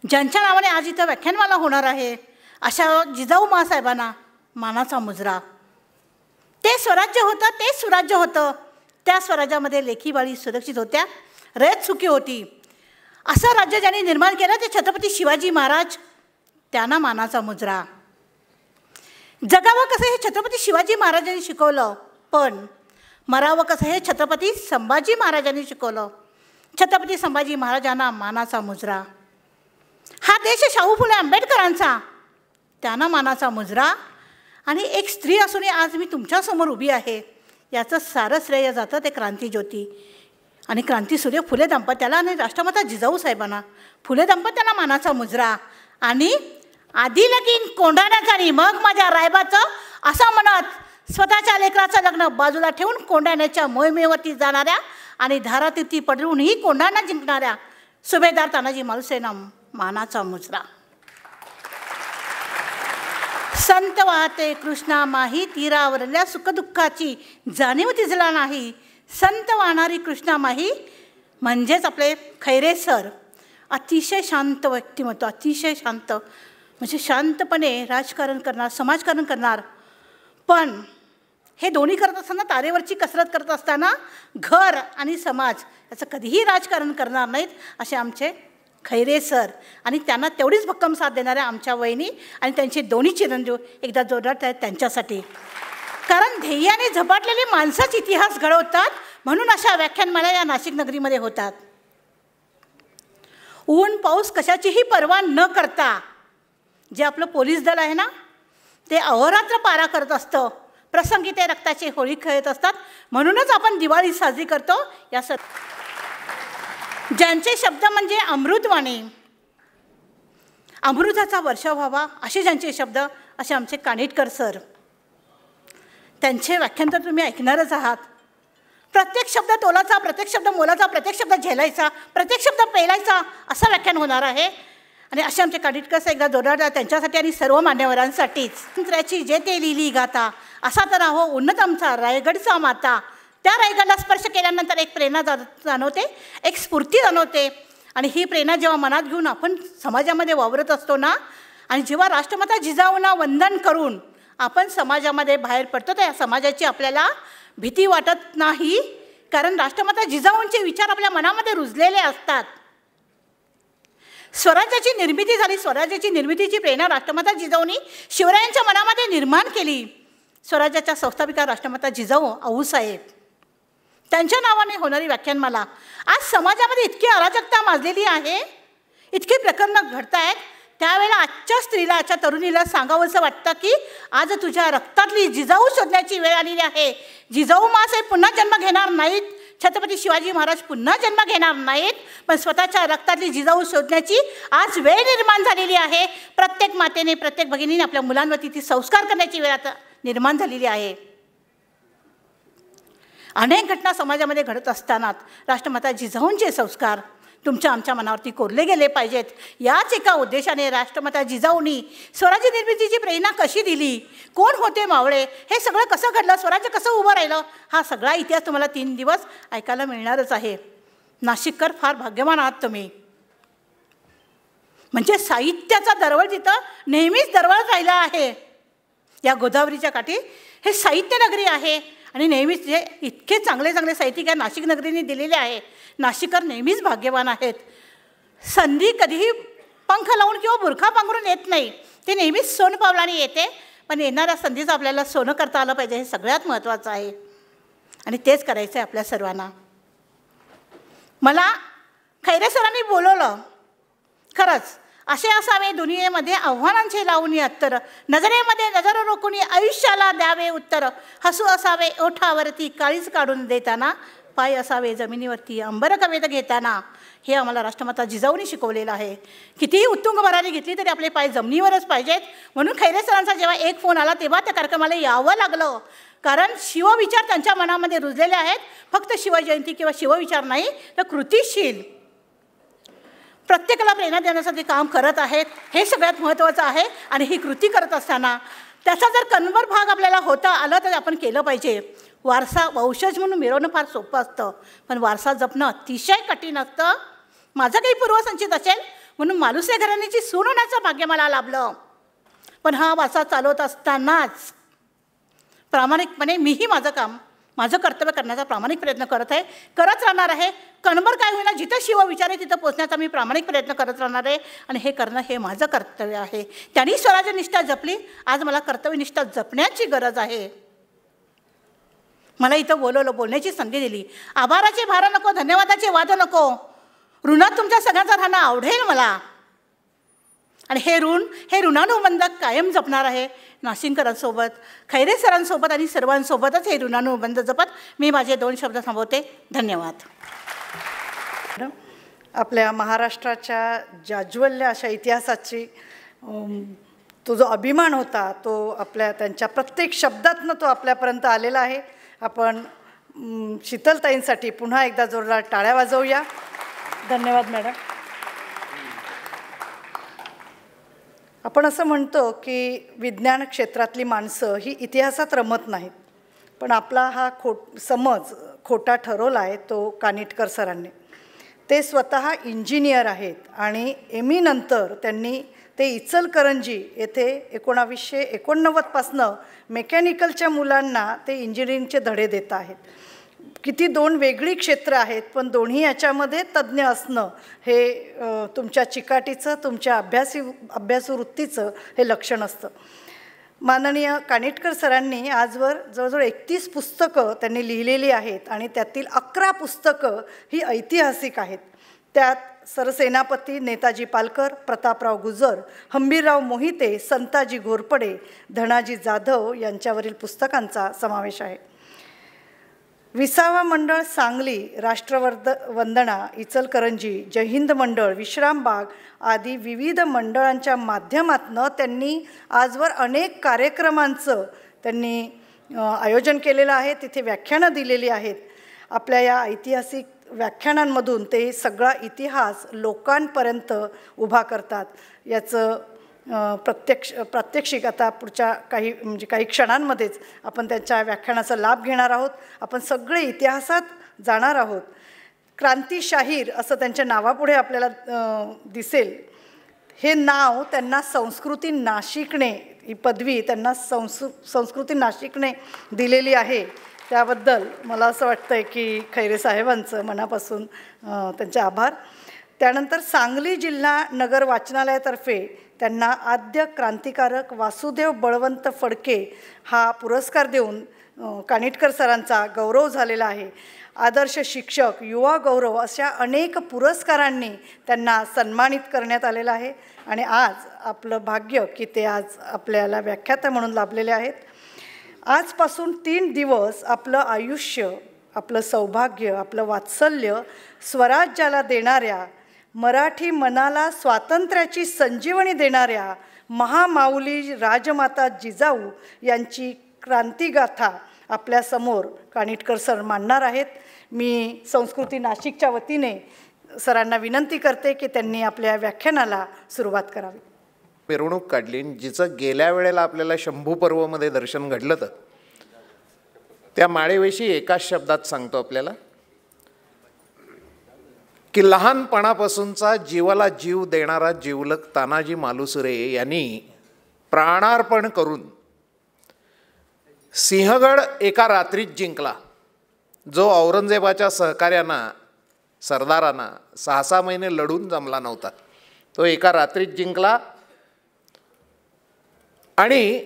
E: ज्यांच्या नावाने आज इथं व्याख्यानमाला होणार आहे, अशा जिजाऊ मासाहेबांना मानाचा मुजरा. ते स्वराज्य होतं, ते सुराज्य होतं. त्या स्वराज्यामध्ये लेखीबाळी सुरक्षित होत्या, रयत सुखी होती. असं राज्य ज्यांनी निर्माण केलं ते छत्रपती शिवाजी महाराज, त्यांना मानाचा मुजरा. जगावं कसं हे छत्रपती शिवाजी महाराजांनी शिकवलं, पण मरावं कसं हे छत्रपती संभाजी महाराजांनी शिकवलं. छत्रपती संभाजी महाराजांना मानाचा मुजरा. हा देश शाहू फुले आंबेडकरांचा, त्यांना मानाचा मुजरा. आणि एक स्त्री असूनही आज मी तुमच्यासमोर उभी आहे याचं सारं श्रेय जातं ते क्रांतीज्योती आणि क्रांतीसूर्य फुले दाम्पत्याला आणि राष्ट्रमाता जिजाऊ साहेबांना. फुले दाम्पत्याला मानाचा मुजरा. आणि आधी लगीन कोंढाण्याचा आणि मग माझ्या रायबाचं असं म्हणत स्वतःच्या लेकराचं लग्न बाजूला ठेवून कोंडाण्याच्या मोहिमेवरती जाणाऱ्या आणि धारातीर्थी पडूनही कोंडाणा जिंकणाऱ्या सुभेदार तानाजी मालुसरेंना मानाचा मुजरा. संत वाहते कृष्णा माही तीरावरल्या सुखदुःखाची जाणीव तिजला नाही. संत वाहणारी कृष्णा माही म्हणजेच आपले खैरे सर. अतिशय शांत व्यक्तिमत्व, अतिशय शांत, म्हणजे शांतपणे राजकारण करणार, समाजकारण करणार. पण हे दोन्ही करत असताना, तारेवरची कसरत करत असताना घर आणि समाज याचं कधीही राजकारण करणार नाहीत असे आमचे खैरे सर. आणि त्यांना तेवढीच भक्कम साथ देणाऱ्या आमच्या वहिनी आणि त्यांचे दोन्ही चिरंजीव एकदा जोरदार आहेत त्यांच्यासाठी. कारण ध्येयाने झपाटलेली माणसंच इतिहास घडवतात, म्हणून अशा व्याख्यानमाला या नाशिक नगरीमध्ये होतात. ऊन पाऊस कशाचीही पर्वा न करता जे आपलं पोलीस दल आहे ना, ते अहोरात्र पारा करत असतं. प्रसंगी ते रक्ताची होळी खेळत असतात. म्हणूनच आपण दिवाळी साजरी करतो. या ज्यांचे शब्द म्हणजे अमृतवाणी, अमृताचा वर्षाव व्हावा असे ज्यांचे शब्द, असे आमचे कानिटकर सर. त्यांचे व्याख्यान तर तुम्ही ऐकणारच आहात. प्रत्येक शब्द तोलाचा, प्रत्येक शब्द मोलाचा, प्रत्येक शब्द झेलायचा, प्रत्येक शब्द पेलायचा असं व्याख्यान होणार आहे. आणि असे आमचे कानिटकर एकदा जोरदार त्यांच्यासाठी आणि सर्व मान्यवरांसाठीच. स्वातंत्र्याची जे ते लिहिली गाता, असा तर आहो उन्नत आमचा रायगडचा माता. त्या रायगडला स्पर्श केल्यानंतर एक प्रेरणा जाणवते, एक स्फूर्ती जाणवते. आणि ही प्रेरणा जेव्हा मनात घेऊन आपण समाजामध्ये वावरत असतो ना, आणि जेव्हा राष्ट्रमाता जिजाऊंना वंदन करून आपण समाजामध्ये बाहेर पडतो, तर या समाजाची आपल्याला भीती वाटत नाही. कारण राष्ट्रमाता जिजाऊंचे विचार आपल्या मनामध्ये रुजलेले असतात. स्वराज्याची निर्मिती झाली. स्वराज्याची निर्मितीची प्रेरणा राष्ट्रमाता जिजाऊंनी शिवरायांच्या मनामध्ये निर्माण केली. स्वराज्याच्या संस्थापिका राष्ट्रमाता जिजाऊ आऊसाहेब, त्यांच्या नावाने होणारी व्याख्यानमाला. आज समाजामध्ये इतकी अराजकता माजलेली आहे, इतकी प्रकरणं घडत आहेत. त्यावेळेला आजच्या स्त्रीला, आजच्या तरुणीला सांगावंसं वाटतं की आज तुझ्या रक्तातली जिजाऊ शोधण्याची वेळ आलेली आहे. जिजाऊ मासाहेब पुन्हा जन्म घेणार नाहीत, छत्रपती शिवाजी महाराज पुन्हा जन्म घेणार नाहीत, पण स्वतःच्या रक्तातली जिजाऊ शोधण्याची आज वेळ निर्माण झालेली आहे. प्रत्येक मातेने, प्रत्येक भगिनीने आपल्या मुलांवरती ती संस्कार करण्याची वेळ आता निर्माण झालेली आहे. अनेक घटना समाजामध्ये घडत असताना राष्ट्रमाता जिजाऊंचे संस्कार तुमच्या आमच्या मनावरती कोरले गेले पाहिजेत. याच एका उद्देशाने राष्ट्रमाता जिजाऊंनी स्वराज्य निर्मितीची प्रेरणा कशी दिली, कोण होते मावळे, हे सगळं कसं घडलं, स्वराज्य कसं उभं राहिलं, हा सगळा इतिहास तुम्हाला 3 दिवस ऐकायला मिळणारच आहे. नाशिककर फार भाग्यवान आहात तुम्ही. म्हणजे साहित्याचा दरवळ तिथं नेहमीच दरवळत राहिला आहे. या गोदावरीच्या काठी हे साहित्य नगरी आहे आणि नेहमीच जे इतके चांगले चांगले साहित्यिक या नाशिक नगरीने दिलेले आहे. नाशिककर नेहमीच भाग्यवान आहेत. संधी कधीही पंख लावून किंवा बुरखा पांघरून येत नाही, ते नेहमीच सोनपावलाने येते. पण येणाऱ्या संधीचं आपल्याला सोनं करता आलं पाहिजे, हे सगळ्यात महत्त्वाचं आहे. आणि तेच करायचं आहे आपल्या सर्वांना. मला खैरे सरांनी बोलवलं. खरंच असे असावे दुनियेमध्ये आव्हानांचे लावून अत्तर, नजरेमध्ये नजर रोखून आयुष्याला द्यावे उत्तर, हसू असावे ओठावरती काळीच काढून देताना, पाय असावे जमिनीवरती अंबर कवेत घेताना. हे आम्हाला राष्ट्रमाता जिजाऊंनी शिकवलेलं आहे. कितीही उत्तुंग भरारी घेतली तरी आपले पाय जमिनीवरच पाहिजेत. म्हणून खैरे सरांचा जेव्हा एक फोन आला तेव्हा त्या कार्यक्रमाला यावं लागलं. कारण शिवविचार त्यांच्या मनामध्ये रुजलेले आहेत. फक्त शिवजयंती किंवा शिवविचार नाही, तर कृतिशील प्रत्येकाला प्रेरणा देण्यासाठी काम करत आहेत. हे सगळ्यात महत्त्वाचं आहे. आणि ही कृती करत असताना त्याचा जर कन्वर भाग आपल्याला होता आला तर आपण केलं पाहिजे. वारसा वंशज म्हणून मिरवणं फार सोपं असतं, पण वारसा जपणं अतिशय कठीण असतं. माझं काही पूर्वसंचित असेल म्हणून मालुसरे घराण्याची सून होण्याचं भाग्य मला लाभलं. पण हा वारसा चालवत असतानाच प्रामाणिकपणे मीही माझं काम, माझं कर्तव्य करण्याचा प्रामाणिक प्रयत्न करत आहे, करत राहणार आहे. कणभर काय होईना, जिथं शिव विचार आहे तिथं पोचण्याचा मी प्रामाणिक प्रयत्न करत राहणार आहे. आणि हे करणं हे माझं कर्तव्य आहे. त्यांनी स्वराज्यनिष्ठा जपली, आज मला कर्तव्यनिष्ठा जपण्याची गरज आहे. मला इथं बोलण्याची संधी दिली. आभाराचे भार नको, धन्यवादाचे वाद नको, ऋणात तुमच्या सगळ्यांचा राहणं आवडेल मला. आणि हे ऋणानुबंध कायम जपणार आहे. नाशिककरांसोबत, खैरे सरांसोबत आणि सर्वांसोबतच हे ऋणानुबंध जपत मी माझे 2 शब्द थांबवते. धन्यवाद.
B: आपल्या महाराष्ट्राच्या जाज्वल्य अशा इतिहासाची तो जो अभिमान होता तो त्यांच्या प्रत्येक शब्दातनं तो आपल्यापर्यंत आलेला आहे. आपण शीतलताईंसाठी पुन्हा एकदा जोरदार टाळ्या वाजवूया. धन्यवाद मॅडम. आपण असं म्हणतो की विज्ञान क्षेत्रातली माणसं ही इतिहासात रमत नाहीत, पण आपला हा समज खोटा ठरवला आहे तो कानिटकर सरांनी. ते स्वतः इंजिनियर आहेत आणि एम.ई. नंतर त्यांनी ते इचलकरंजी येथे 1989पासनं मेकॅनिकलच्या मुलांना ते इंजिनिअरिंगचे धडे देत आहेत. किती दोन वेगळी क्षेत्र आहेत, पण दोन्ही याच्यामध्ये तज्ज्ञ असणं हे तुमच्या चिकाटीचं, तुमच्या अभ्यासू वृत्तीचं हे लक्षण असतं. माननीय कानिटकर सरांनी आजवर जवळजवळ 31 पुस्तकं त्यांनी लिहिलेली आहेत आणि त्यातील 11 पुस्तकं ही ऐतिहासिक आहेत. त्यात सरसेनापती नेताजी पालकर, प्रतापराव गुजर, हंबीरराव मोहिते, संताजी घोरपडे, धनाजी जाधव यांच्यावरील पुस्तकांचा समावेश आहे. 20वा मंडळ सांगली, राष्ट्रवंदना इचलकरंजी, जय हिंद मंडळ, विश्रामबाग आदी विविध मंडळांच्या माध्यमातून त्यांनी आजवर अनेक कार्यक्रमांचं त्यांनी आयोजन केलेलं आहे. तिथे व्याख्यानं दिलेली आहेत. आपल्या या ऐतिहासिक व्याख्यानांमधून ते सगळा इतिहास लोकांपर्यंत उभा करतात. याचं प्रात्यक्षिक आता पुढच्या काही क्षणांमध्येच आपण त्यांच्या व्याख्यानाचा लाभ घेणार आहोत. आपण सगळे इतिहासात जाणार आहोत. क्रांतीशाहीर असं त्यांच्या नावापुढे आपल्याला दिसेल. हे नाव त्यांना संस्कृती नाशिकने, ही पदवी त्यांना संस्कृती नाशिकने दिलेली आहे. त्याबद्दल मला असं वाटतं आहे की खैरे साहेबांचं मनापासून त्यांचे आभार. त्यानंतर सांगली जिल्हा नगर वाचनालयातर्फे त्यांना आद्य क्रांतिकारक वासुदेव बळवंत फडके हा पुरस्कार देऊन कानिटकर सरांचा गौरव झालेला आहे. आदर्श शिक्षक, युवा गौरव अशा अनेक पुरस्कारांनी त्यांना सन्मानित करण्यात आलेलं आहे. आणि आज आपलं भाग्य की ते आज आपल्याला व्याख्याता म्हणून लाभलेले आहेत. आजपासून 3 दिवस आपलं आयुष्य, आपलं सौभाग्य, आपलं वात्सल्य स्वराज्याला देणाऱ्या, मराठी मनाला स्वातंत्र्याची संजीवनी देणाऱ्या महामाऊली राजमाता जिजाऊ यांची क्रांतिगाथा आपल्यासमोर कानिटकर सर मांडणार आहेत. मी संस्कृती नाशिकच्या वतीने सरांना विनंती करते की त्यांनी आपल्या व्याख्यानाला सुरुवात करावी.
F: मिरवणूक काढली, जिचं गेल्या वेळेला आपल्याला शंभू पर्वमध्ये दर्शन घडलं, तर त्या माळेविषयी एकाच शब्दात सांगतो आपल्याला की लहानपणापासूनचा जीवाला जीव देणारा जिवलग तानाजी मालुसरे यांनी प्राणार्पण करून सिंहगड एका रात्रीत जिंकला. जो औरंगजेबाच्या सहकार्यांना, सरदारांना 6-6 महिने लढून जमला नव्हता, तो एका रात्रीत जिंकला आणि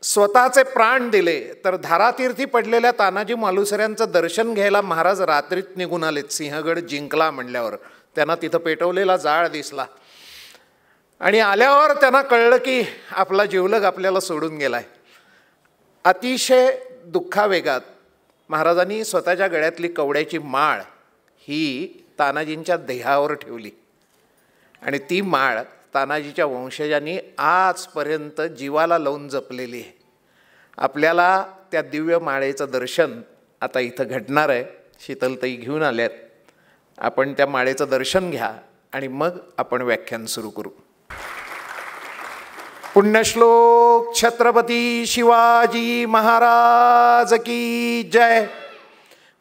F: स्वतःचे प्राण दिले. तर धारातीर्थी पडलेल्या तानाजी मालुसऱ्यांचं दर्शन घ्यायला महाराज रात्रीत निघून आलेत. सिंहगड जिंकला म्हणल्यावर त्यांना तिथं पेटवलेला जाळ दिसला आणि आल्यावर त्यांना कळलं की आपला जिवलग आपल्याला सोडून गेलाय. अतिशय दुःखावेगात महाराजांनी स्वतःच्या गळ्यातली कवड्याची माळ ही तानाजींच्या देहावर ठेवली आणि ती माळ तानाजीच्या वंशजांनी आजपर्यंत जीवाला लावून जपलेली आहे. आपल्याला त्या दिव्य माळेचं दर्शन आता इथं घडणार आहे. शीतलताई घेऊन आल्यात. आपण त्या माळेचं दर्शन घ्या आणि मग आपण व्याख्यान सुरू करू. पुण्यश्लोक छत्रपती शिवाजी महाराज की जय.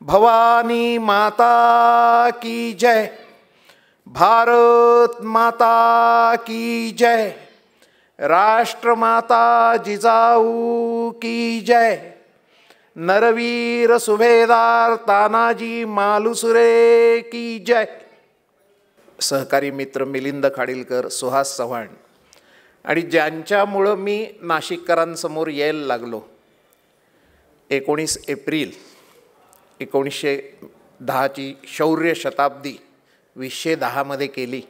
F: भवानी माता की जय. भारत माता की जय. राष्ट्रमाता जिजाऊ की जय. नरवीर सुभेदार तानाजी मालुसरे की जय. सहकारी मित्र मिलिंद खाडीलकर, सुहास चव्हाण आणि ज्यांच्यामुळं मी नाशिककरांसमोर यायला लागलो, 19 एप्रिल 1910ची शौर्य शताब्दी 2010 केली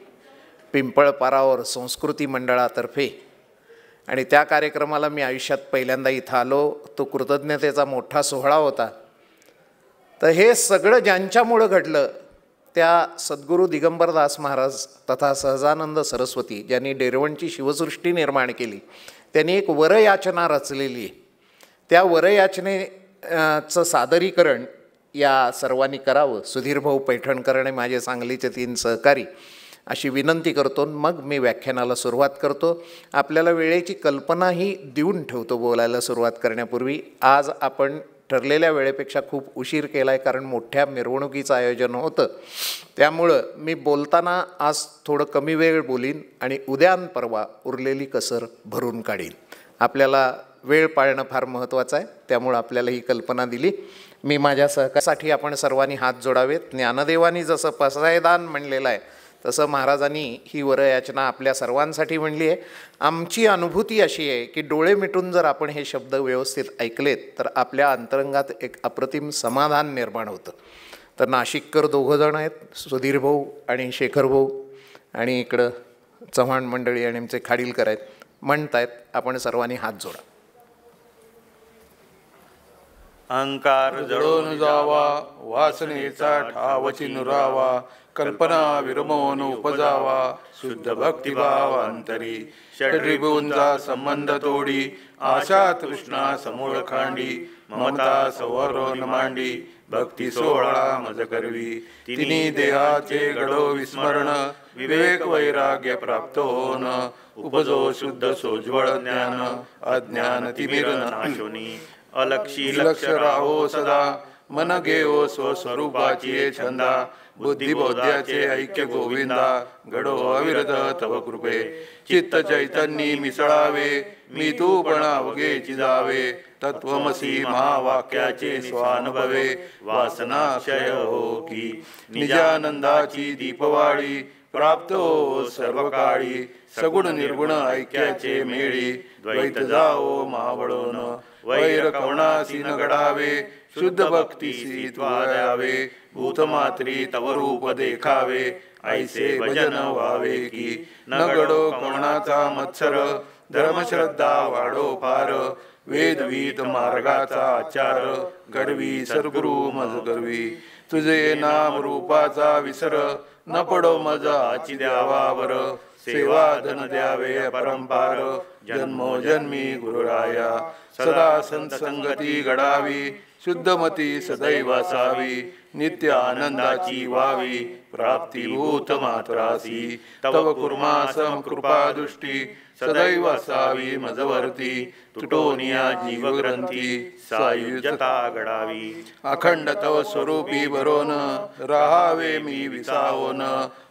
F: पिंपळपारावर संस्कृती मंडळातर्फे. आणि त्या कार्यक्रमाला मी आयुष्यात पहिल्यांदा इथं आलो. तो कृतज्ञतेचा मोठा सोहळा होता. तर हे सगळं ज्यांच्यामुळं घडलं त्या सद्गुरू दिगंबरदास महाराज तथा सहजानंद सरस्वती, ज्यांनी डेरवणची शिवसृष्टी निर्माण केली, त्यांनी एक वरयाचना रचलेली आहे. त्या वरयाचनेचं सादरीकरण या सर्वांनी करावं. सुधीरभाऊ पैठणकर आणि माझे सांगलीचे 3 सहकारी अशी विनंती करतो. मग मी व्याख्यानाला सुरुवात करतो. आपल्याला वेळेची कल्पनाही देऊन ठेवतो बोलायला सुरुवात करण्यापूर्वी. आज आपण ठरलेल्या वेळेपेक्षा खूप उशीर केला आहे, कारण मोठ्या मिरवणुकीचं आयोजन होतं. त्यामुळं मी बोलताना आज थोडं कमी वेळ बोलीन आणि उद्या आणि परवा उरलेली कसर भरून काढीन. आपल्याला वेळ पाळणं फार महत्त्वाचं आहे, त्यामुळं आपल्याला ही कल्पना दिली. मी माझ्या सहकार्यासाठी आपण सर्वांनी हात जोडावेत. ज्ञानदेवानी जसं पसायदान म्हणलेलं आहे तसं महाराजांनी ही वरयाचना आपल्या सर्वांसाठी म्हणली आहे. आमची अनुभूती अशी आहे की डोळे मिटून जर आपण हे शब्द व्यवस्थित ऐकलेत तर आपल्या अंतरंगात एक अप्रतिम समाधान निर्माण होतं. तर नाशिककर 2 जण आहेत, सुधीरभाऊ आणि शेखरभाऊ, आणि इकडं चव्हाण मंडळी आणि आमचे खाडीलकर आहेत, म्हणतायत. आपण सर्वांनी हात जोडा.
G: अहंकार जळून जावा, वासनेचा ठावची नुरावा, कल्पना विरमोन उपजावा, शुद्ध भक्तिभाव अंतरी, षड्रिपूंचा संबंध तोडी, आशा तृष्णा समूळ खांडी, ममता संवरून मांडी, भक्ती सोहळा मज करवी, तिन्ही देहाचे घडो विस्मरण, विवेक वैराग्य प्राप्त होन, उपजो शुद्ध सोज्वळ ज्ञान, अज्ञान तिमिर नाशोनी, अलक्षी लक्ष राहो सदा, मन घेओ स्वस्वरूपाची छंदा, बुद्धिबोध्याचे ऐक्य गोविंदा, घडो अविरत तव कृपे, चित्त चैतन्य मिसळावे, मी तू पण अवघे चिजावे, तत्वमसी महावाक्याचे स्वानुभवे, वासनाक्षय हो की, निजानंदाची दीपवाळी, प्राप्त हो सर्व काळी, सगुण निर्गुण ऐक्याचे मेळी, द्वैत जाओ मावळून, वैर कवणासी न घडावे, शुद्ध भक्तीसी द्यावे, भूतमात्री तव रूप देखावे, ऐसे भजन व्हावे की, न घडो कोणाचा मत्सर, धर्मश्रद्धा वाढो फार, वेदवीत मार्गाचा आचार, घडवी सद्गुरु मज करवी, तुझे नाम रूपाचा विसर, न पडो मज आची द्यावावर, सेवा धन द्यावे परंपार, जन्मोजन्मी गुरुराया, सदा संत संगती घडावी, शुद्धमती सदैव असावी, नित्य आनंदाची व्हावी, प्राप्तीभूत मात्रासी, तव कुर्मासम कृपा दृष्टी, सदैव असावी मजवर्ती, तुटोनिया जीवग्रंथी, सायुज्यता घडावी, अखंड तव स्वरूपी भरोन, राहावे मी विसावोन,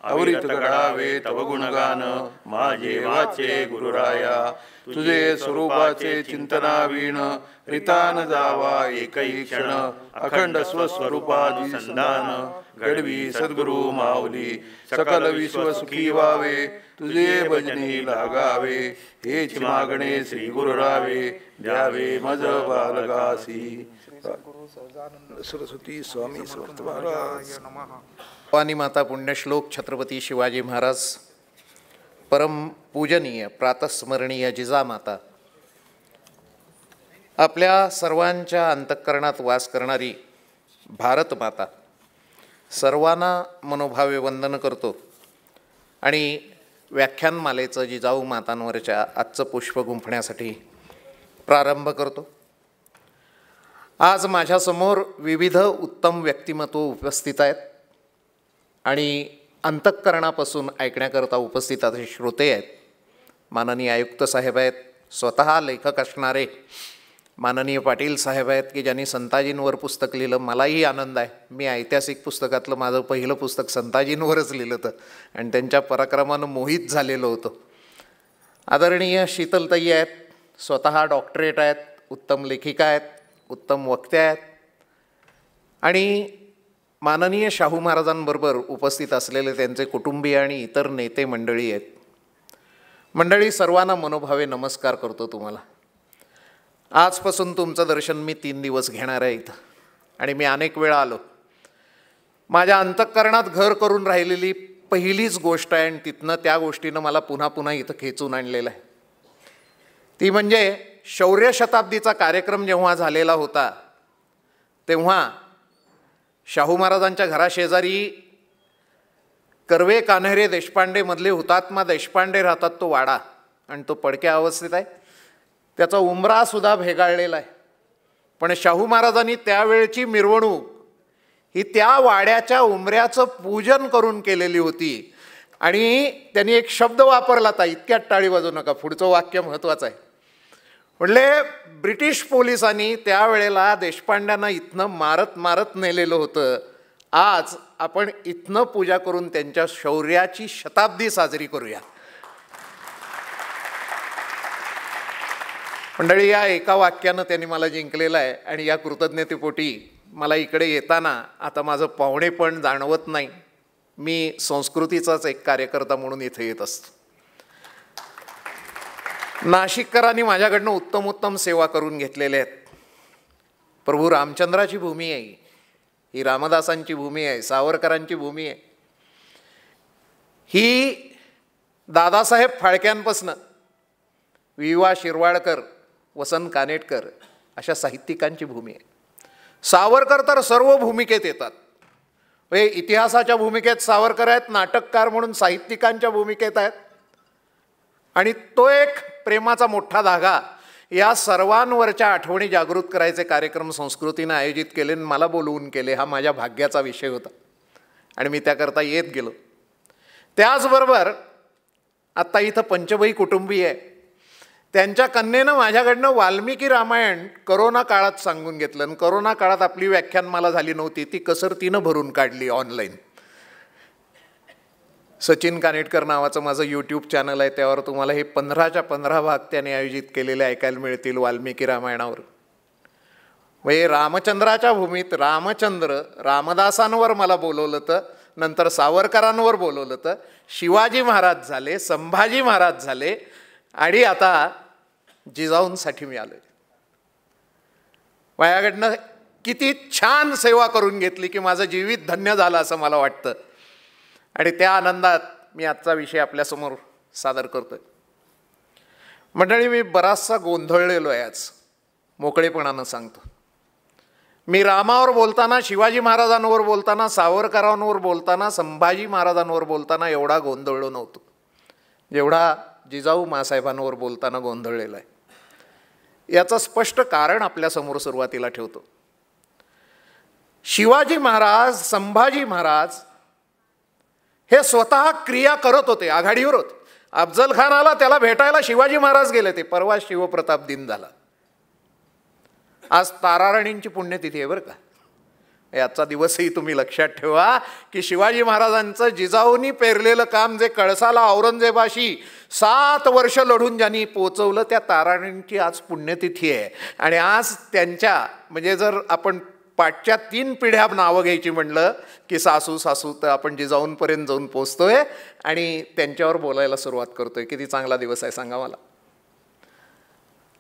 G: अवृत घडावे तव गुणगान, माझे वाचे गुरुराया, तुझे स्वरूपाचे चिंतनावीण, रितान जावा एकही क्षण, अखंड स्वस्वरूपादी संधान, घडवी सद्गुरु माऊली, सकल विश्व सुखी व्हावे, तुझे भजनी लागावे, हेच मागणे श्री गुरुरावे, द्यावे मज बालगासी. सरस्वती स्वामी समर्थ महाराज. पाणी माता पुण्यश्लोक छत्रपती शिवाजी महाराज, परम पूजनीय प्रातस्मरणीय जिजामाता, आपल्या सर्वांच्या अंतःकरणात वास करणारी भारत माता, सर्वांना मनोभावे वंदन करतो आणि व्याख्यानमालेचं जिजाऊ मातांवरच्या आजचं पुष्प गुंफण्यासाठी प्रारंभ करतो. आज माझ्यासमोर विविध उत्तम व्यक्तिमत्व उपस्थित आहेत आणि अंतःकरणापासून ऐकण्याकरता उपस्थित असे श्रोते आहेत. माननीय आयुक्त साहेब आहेत, स्वतः लेखक असणारे माननीय पाटील साहेब आहेत की ज्यांनी संताजींवर पुस्तक लिहिलं. मलाही आनंद आहे, मी ऐतिहासिक पुस्तकातलं माझं पहिलं पुस्तक संताजींवरच लिहिलं होतं आणि त्यांच्या पराक्रमानं मोहित झालेलो होतो. आदरणीय शीतलताई आहेत, स्वतः डॉक्टरेट आहेत, उत्तम लेखिका आहेत, उत्तम वक्त्या आहेत आणि माननीय शाहू महाराजांबरोबर उपस्थित असलेले त्यांचे कुटुंबीय आणि इतर नेते मंडळी आहेत. मंडळी, सर्वांना मनोभावे नमस्कार करतो तुम्हाला. आजपासून तुमचं दर्शन मी 3 दिवस घेणार आहे इथं आणि मी अनेक वेळा आलो. माझ्या अंतःकरणात घर करून राहिलेली पहिलीच गोष्ट आहे आणि तिथनं त्या गोष्टीनं मला पुन्हा पुन्हा इथं खेचून आणलेलं आहे. ती म्हणजे शौर्य शताब्दीचा कार्यक्रम जेव्हा झालेला होता तेव्हा शाहू महाराजांच्या घराशेजारी कर्वे कान्हेरे देशपांडेमधले हुतात्मा देशपांडे राहतात तो वाडा आणि तो पडक्या अवस्थेत आहे.
F: त्याचा उंबरासुद्धा भेगाळलेला आहे. पण शाहू महाराजांनी त्यावेळची मिरवणूक ही त्या वाड्याच्या उंबऱ्याचं पूजन करून केलेली होती. आणि त्यांनी एक शब्द वापरला होता, इतक्यात टाळी वाजवू नका, पुढचं वाक्य महत्त्वाचं आहे. म्हणले ब्रिटिश पोलिसांनी त्यावेळेला देशपांड्यांना इथनं मारत मारत नेलेलं होतं. आज आपण इथनं पूजा करून त्यांच्या शौर्याची शताब्दी साजरी करूया. मंडळी, या एका वाक्यानं त्यांनी मला जिंकलेलं आहे. आणि या कृतज्ञतेपोटी मला इकडे येताना आता माझं पाहुणेपण जाणवत नाही. मी संस्कृतीचाच एक कार्यकर्ता म्हणून इथे येत असतो. नाशिककरांनी माझ्याकडनं उत्तम उत्तम सेवा करून घेतलेल्या आहेत. प्रभू रामचंद्राची भूमी आहे ही, रामदासांची भूमी आहे, सावरकरांची भूमी आहे ही, दादासाहेब फाळक्यांपासनं विवा शिरवाडकर, वसंत कानेटकर अशा साहित्यिकांची भूमी आहे. सावरकर तर सर्व भूमिकेत येतात. इतिहासाच्या भूमिकेत सावरकर आहेत, नाटककार म्हणून साहित्यिकांच्या भूमिकेत आहेत. आणि तो एक प्रेमाचा मोठा धागा या सर्वांवरच्या आठवणी जागृत करायचे कार्यक्रम संस्कृतीनं आयोजित केले, मला बोलवून केले. हा माझ्या भाग्याचा विषय होता आणि मी त्याकरता येत गेलो. त्याचबरोबर आत्ता इथं पंचबई कुटुंबीय आहे, त्यांच्या कन्येनं माझ्याकडनं वाल्मिकी रामायण करोना काळात सांगून घेतलं. आणि करोना काळात आपली व्याख्यानमाला झाली नव्हती, ती कसरतीनं भरून काढली ऑनलाईन. सचिन कानेटकर नावाचं माझं यूट्यूब चॅनल आहे, त्यावर तुम्हाला हे 15च्या 15 भाग त्याने आयोजित केलेले ऐकायला मिळतील वाल्मिकी रामायणावर. म्हणजे रामचंद्राच्या भूमीत रामचंद्र रामदासांवर मला बोलवलं तर, नंतर सावरकरांवर बोलवलं तर, शिवाजी महाराज झाले, संभाजी महाराज झाले आणि आता जिजाऊंसाठी मी आलोय. माझ्याकडनं किती छान सेवा करून घेतली की माझं जीवित धन्य झालं असं मला वाटतं. आणि त्या आनंदात मी आजचा विषय आपल्यासमोर सादर करतोय. मंडळी, मी बराचसा गोंधळलेलो आहे आज, मोकळेपणानं सांगतो. मी रामावर बोलताना, शिवाजी महाराजांवर बोलताना, सावरकरांवर बोलताना, संभाजी महाराजांवर बोलताना एवढा गोंधळलो नव्हतो जेवढा जिजाऊ मासाहेबांवर बोलताना गोंधळलेला आहे. याचं स्पष्ट कारण आपल्यासमोर सुरुवातीला ठेवतो. शिवाजी महाराज, संभाजी महाराज हे स्वतः क्रिया करत होते, आघाडीवर होते. अफजल खान आला, त्याला भेटायला शिवाजी महाराज गेले. ते परवा शिवप्रताप दिन झाला. आज ताराराणींची पुण्यतिथी आहे बरं का. याचा दिवसही तुम्ही लक्षात ठेवा की शिवाजी महाराजांचं जिजाऊनी पेरलेलं काम जे कळसाला औरंगजेबाशी 7 वर्ष लढून ज्यांनी पोचवलं, त्या ताराराणींची आज पुण्यतिथी आहे. आणि आज त्यांच्या म्हणजे जर आपण पाठच्या 3 पिढ्या नावं घ्यायची म्हणलं की सासू सासू, तर आपण जिजाऊंपर्यंत जाऊन पोचतोय आणि त्यांच्यावर बोलायला सुरुवात करतोय. किती चांगला दिवस आहे सांगा मला.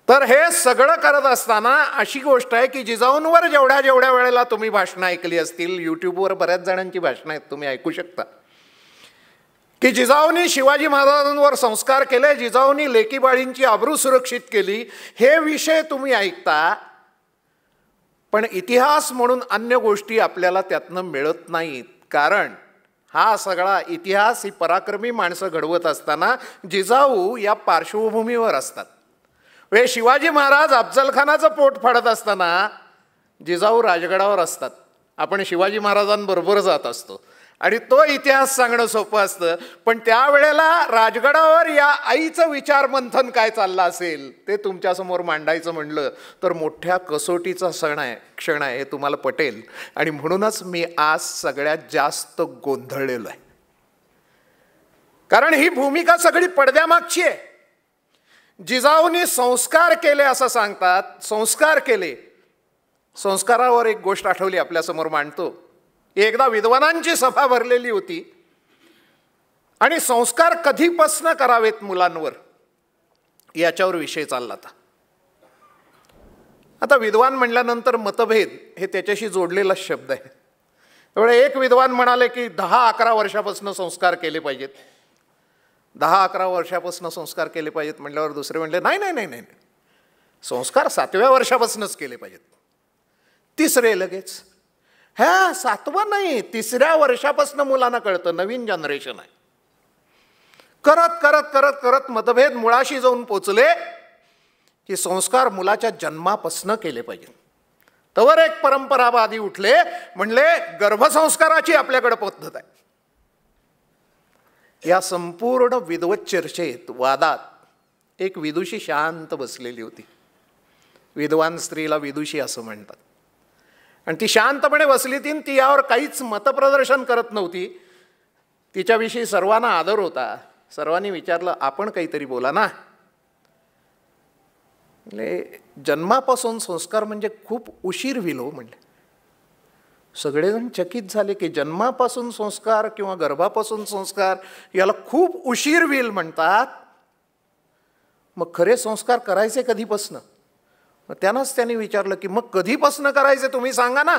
F: तर हे सगळं करत असताना अशी गोष्ट आहे की जिजाऊंवर जेवढ्या जेवढ्या वेळेला तुम्ही भाषणं ऐकली असतील, यूट्यूबवर बऱ्याच जणांची भाषणं आहेत, तुम्ही ऐकू शकता की जिजाऊंनी शिवाजी महाराजांवर संस्कार केले, जिजाऊंनी लेकीबाळींची आबरू सुरक्षित केली, हे विषय तुम्ही ऐकता. पण इतिहास म्हणून अन्य गोष्टी आपल्याला त्यातनं मिळत नाहीत. कारण हा सगळा इतिहास ही पराक्रमी माणसं घडवत असताना जिजाऊ या पार्श्वभूमीवर असतात. वे शिवाजी महाराज अफजल खानाचं पोट फाडत असताना जिजाऊ राजगडावर असतात. आपण शिवाजी महाराजांबरोबर जात असतो आणि तो इतिहास सांगणं सोपं असतं. पण त्यावेळेला राजगडावर या आईचं विचार मंथन काय चाललं असेल ते तुमच्यासमोर मांडायचं म्हणलं तर मोठ्या कसोटीचा क्षण आहे, हे तुम्हाला पटेल. आणि म्हणूनच मी आज सगळ्यात जास्त गोंधळलेलो आहे. कारण ही भूमिका सगळी पडद्यामागची आहे. जिजाऊंनी संस्कार केले असं सांगतात, संस्कार केले. संस्कारावर एक गोष्ट आठवली, आपल्यासमोर मांडतो. एकदा विद्वानांची सभा भरलेली होती आणि संस्कार कधीपासून करावेत मुलांवर याच्यावर विषय चालला होता. आता विद्वान म्हणल्यानंतर मतभेद हे त्याच्याशी जोडलेला शब्द आहे. त्यामुळे एक विद्वान म्हणाले की 10-11 वर्षापासून संस्कार केले पाहिजेत. 10-11 वर्षापासून संस्कार केले पाहिजेत म्हटल्यावर दुसरे म्हणले नाही नाही नाही नाही, संस्कार 7व्या वर्षापासूनच केले पाहिजेत. तिसरे लगेच, ह्या 7वं नाही, 3ऱ्या वर्षापासून मुलांना कळतं, नवीन जनरेशन आहे. करत करत करत करत मतभेद मुळाशी जाऊन पोचले की संस्कार मुलाच्या जन्मापासून केले पाहिजे. तवर एक परंपरावादी उठले, म्हणले गर्भसंस्काराची आपल्याकडे पद्धत आहे. या संपूर्ण विद्वत चर्चेत, वादात एक विदुषी शांत बसलेली होती. विद्वान स्त्रीला विदुषी असं म्हणतात. आणि ती शांतपणे बसली ती, ती यावर काहीच मतप्रदर्शन करत नव्हती. तिच्याविषयी सर्वांना आदर होता. सर्वांनी विचारलं, आपण काहीतरी बोला ना. म्हणजे जन्मापासून संस्कार म्हणजे खूप उशीर होईल हो म्हणले. सगळेजण चकित झाले की जन्मापासून संस्कार किंवा गर्भापासून संस्कार याला खूप उशीर होईल म्हणतात. मग खरे संस्कार करायचे कधीपासनं? मग त्यानंच त्यांनी विचारलं की मग कधीपासनं करायचे तुम्ही सांगा ना.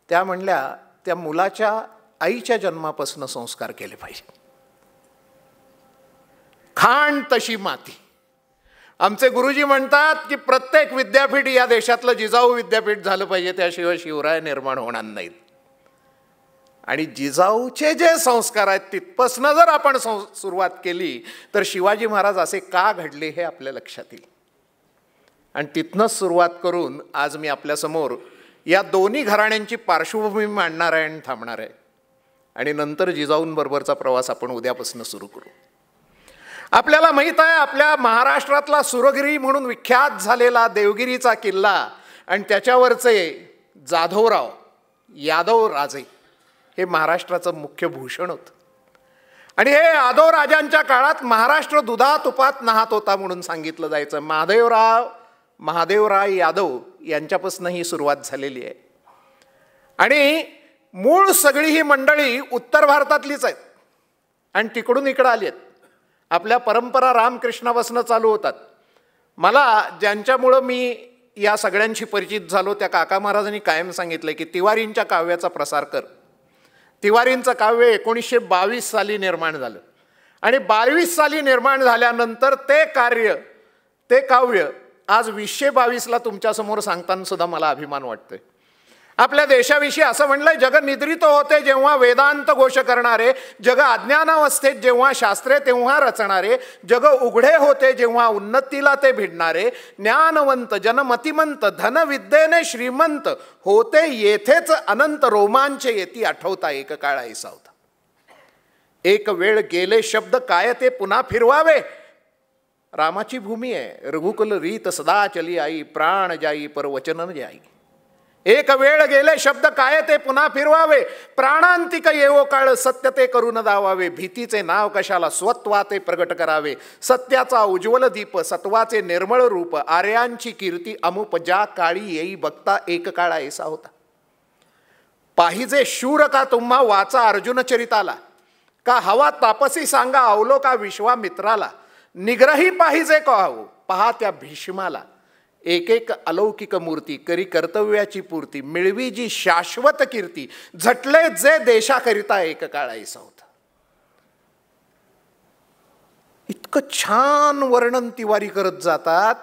F: त्या म्हणल्या, त्या मुलाच्या आईच्या जन्मापासून संस्कार केले पाहिजे. खाण तशी माती. आमचे गुरुजी म्हणतात की प्रत्येक विद्यापीठ या देशातलं जिजाऊ विद्यापीठ झालं पाहिजे, त्याशिवाय शिवराय निर्माण होणार नाहीत. आणि जिजाऊचे जे संस्कार आहेत तिथपासनं जर आपण सुरुवात केली तर शिवाजी महाराज असे का घडले हे आपल्या लक्षात येईल. आणि तिथनंच सुरुवात करून आज मी आपल्यासमोर या दोन्ही घराण्यांची पार्श्वभूमी मांडणार आहे आणि थांबणार आहे. आणि नंतर जिजाऊंबरोबरचा प्रवास आपण उद्यापासून सुरू करू. आपल्याला माहीत आहे, आपल्या महाराष्ट्रातला सुरगिरी म्हणून विख्यात झालेला देवगिरीचा किल्ला आणि त्याच्यावरचे जाधवराव यादव राजे हे महाराष्ट्राचं मुख्य भूषण होतं. आणि हे यादव राजांच्या काळात महाराष्ट्र दुधा तुपात नाहत होता म्हणून सांगितलं जायचं. महादेवराय यादव यांच्यापासून ही सुरुवात झालेली आहे. आणि मूळ सगळी ही मंडळी उत्तर भारतातलीच आहेत आणि तिकडून इकडं आली आहेत. आपल्या परंपरा रामकृष्णापासून चालू होतात. मला ज्यांच्यामुळं मी या सगळ्यांशी परिचित झालो त्या काका महाराजांनी कायम सांगितलं की तिवारींच्या काव्याचा प्रसार कर. तिवारींचं काव्य 1922 साली निर्माण झालं आणि 22 साली निर्माण झाल्यानंतर ते काव्य आज 2022ला तुमच्यासमोर सांगताना सुद्धा मला अभिमान वाटतोय. आपल्या देशाविषयी असं म्हणलंय, जग निद्रित होते जेव्हा वेदांत घोष करणारे, जग अज्ञानावस्थेत जेव्हा शास्त्रे तेव्हा रचणारे, जग उघडे होते जेव्हा उन्नतीला ते भिडणारे, ज्ञानवंत जनमतिमंत धनविद्येने श्रीमंत होते येथेच अनंत रोमांच येती आठवता एक काळ ऐसा होता. एक वेळ गेले शब्द काय ते पुन्हा फिरवावे. रामाची भूमी आहे, रघुकुल रीत सदा चली आई, प्राण जाई पर वचन न जाई. एक वेळ गेले शब्द काय ते पुन्हा फिरवावे, प्राणांतिक येवो काळ सत्य ते करून दावावे. भीतीचे नाव कशाला स्वत्वा ते प्रगट करावे, सत्याचा उज्ज्वल दीप सत्वाचे निर्मळ रूप, आर्यांची कीर्ती अमुप ज्या काळी येई बघता एक काळ ऐसा होता. पाहिजे शूर का तुम्हा वाचा अर्जुन चरिताला, का हवा तापसी सांगा अवलोका विश्वामित्राला, निग्रही पाहिजे कहावो पहा त्या भीष्माला, एक एक अलौकिक मूर्ती करी कर्तव्याची पूर्ती, मिळवी जी शाश्वत कीर्ती, झटले जे देशाकरिता एक काळ ऐसा होता. इतकं छान वर्णन तिवारी करत जातात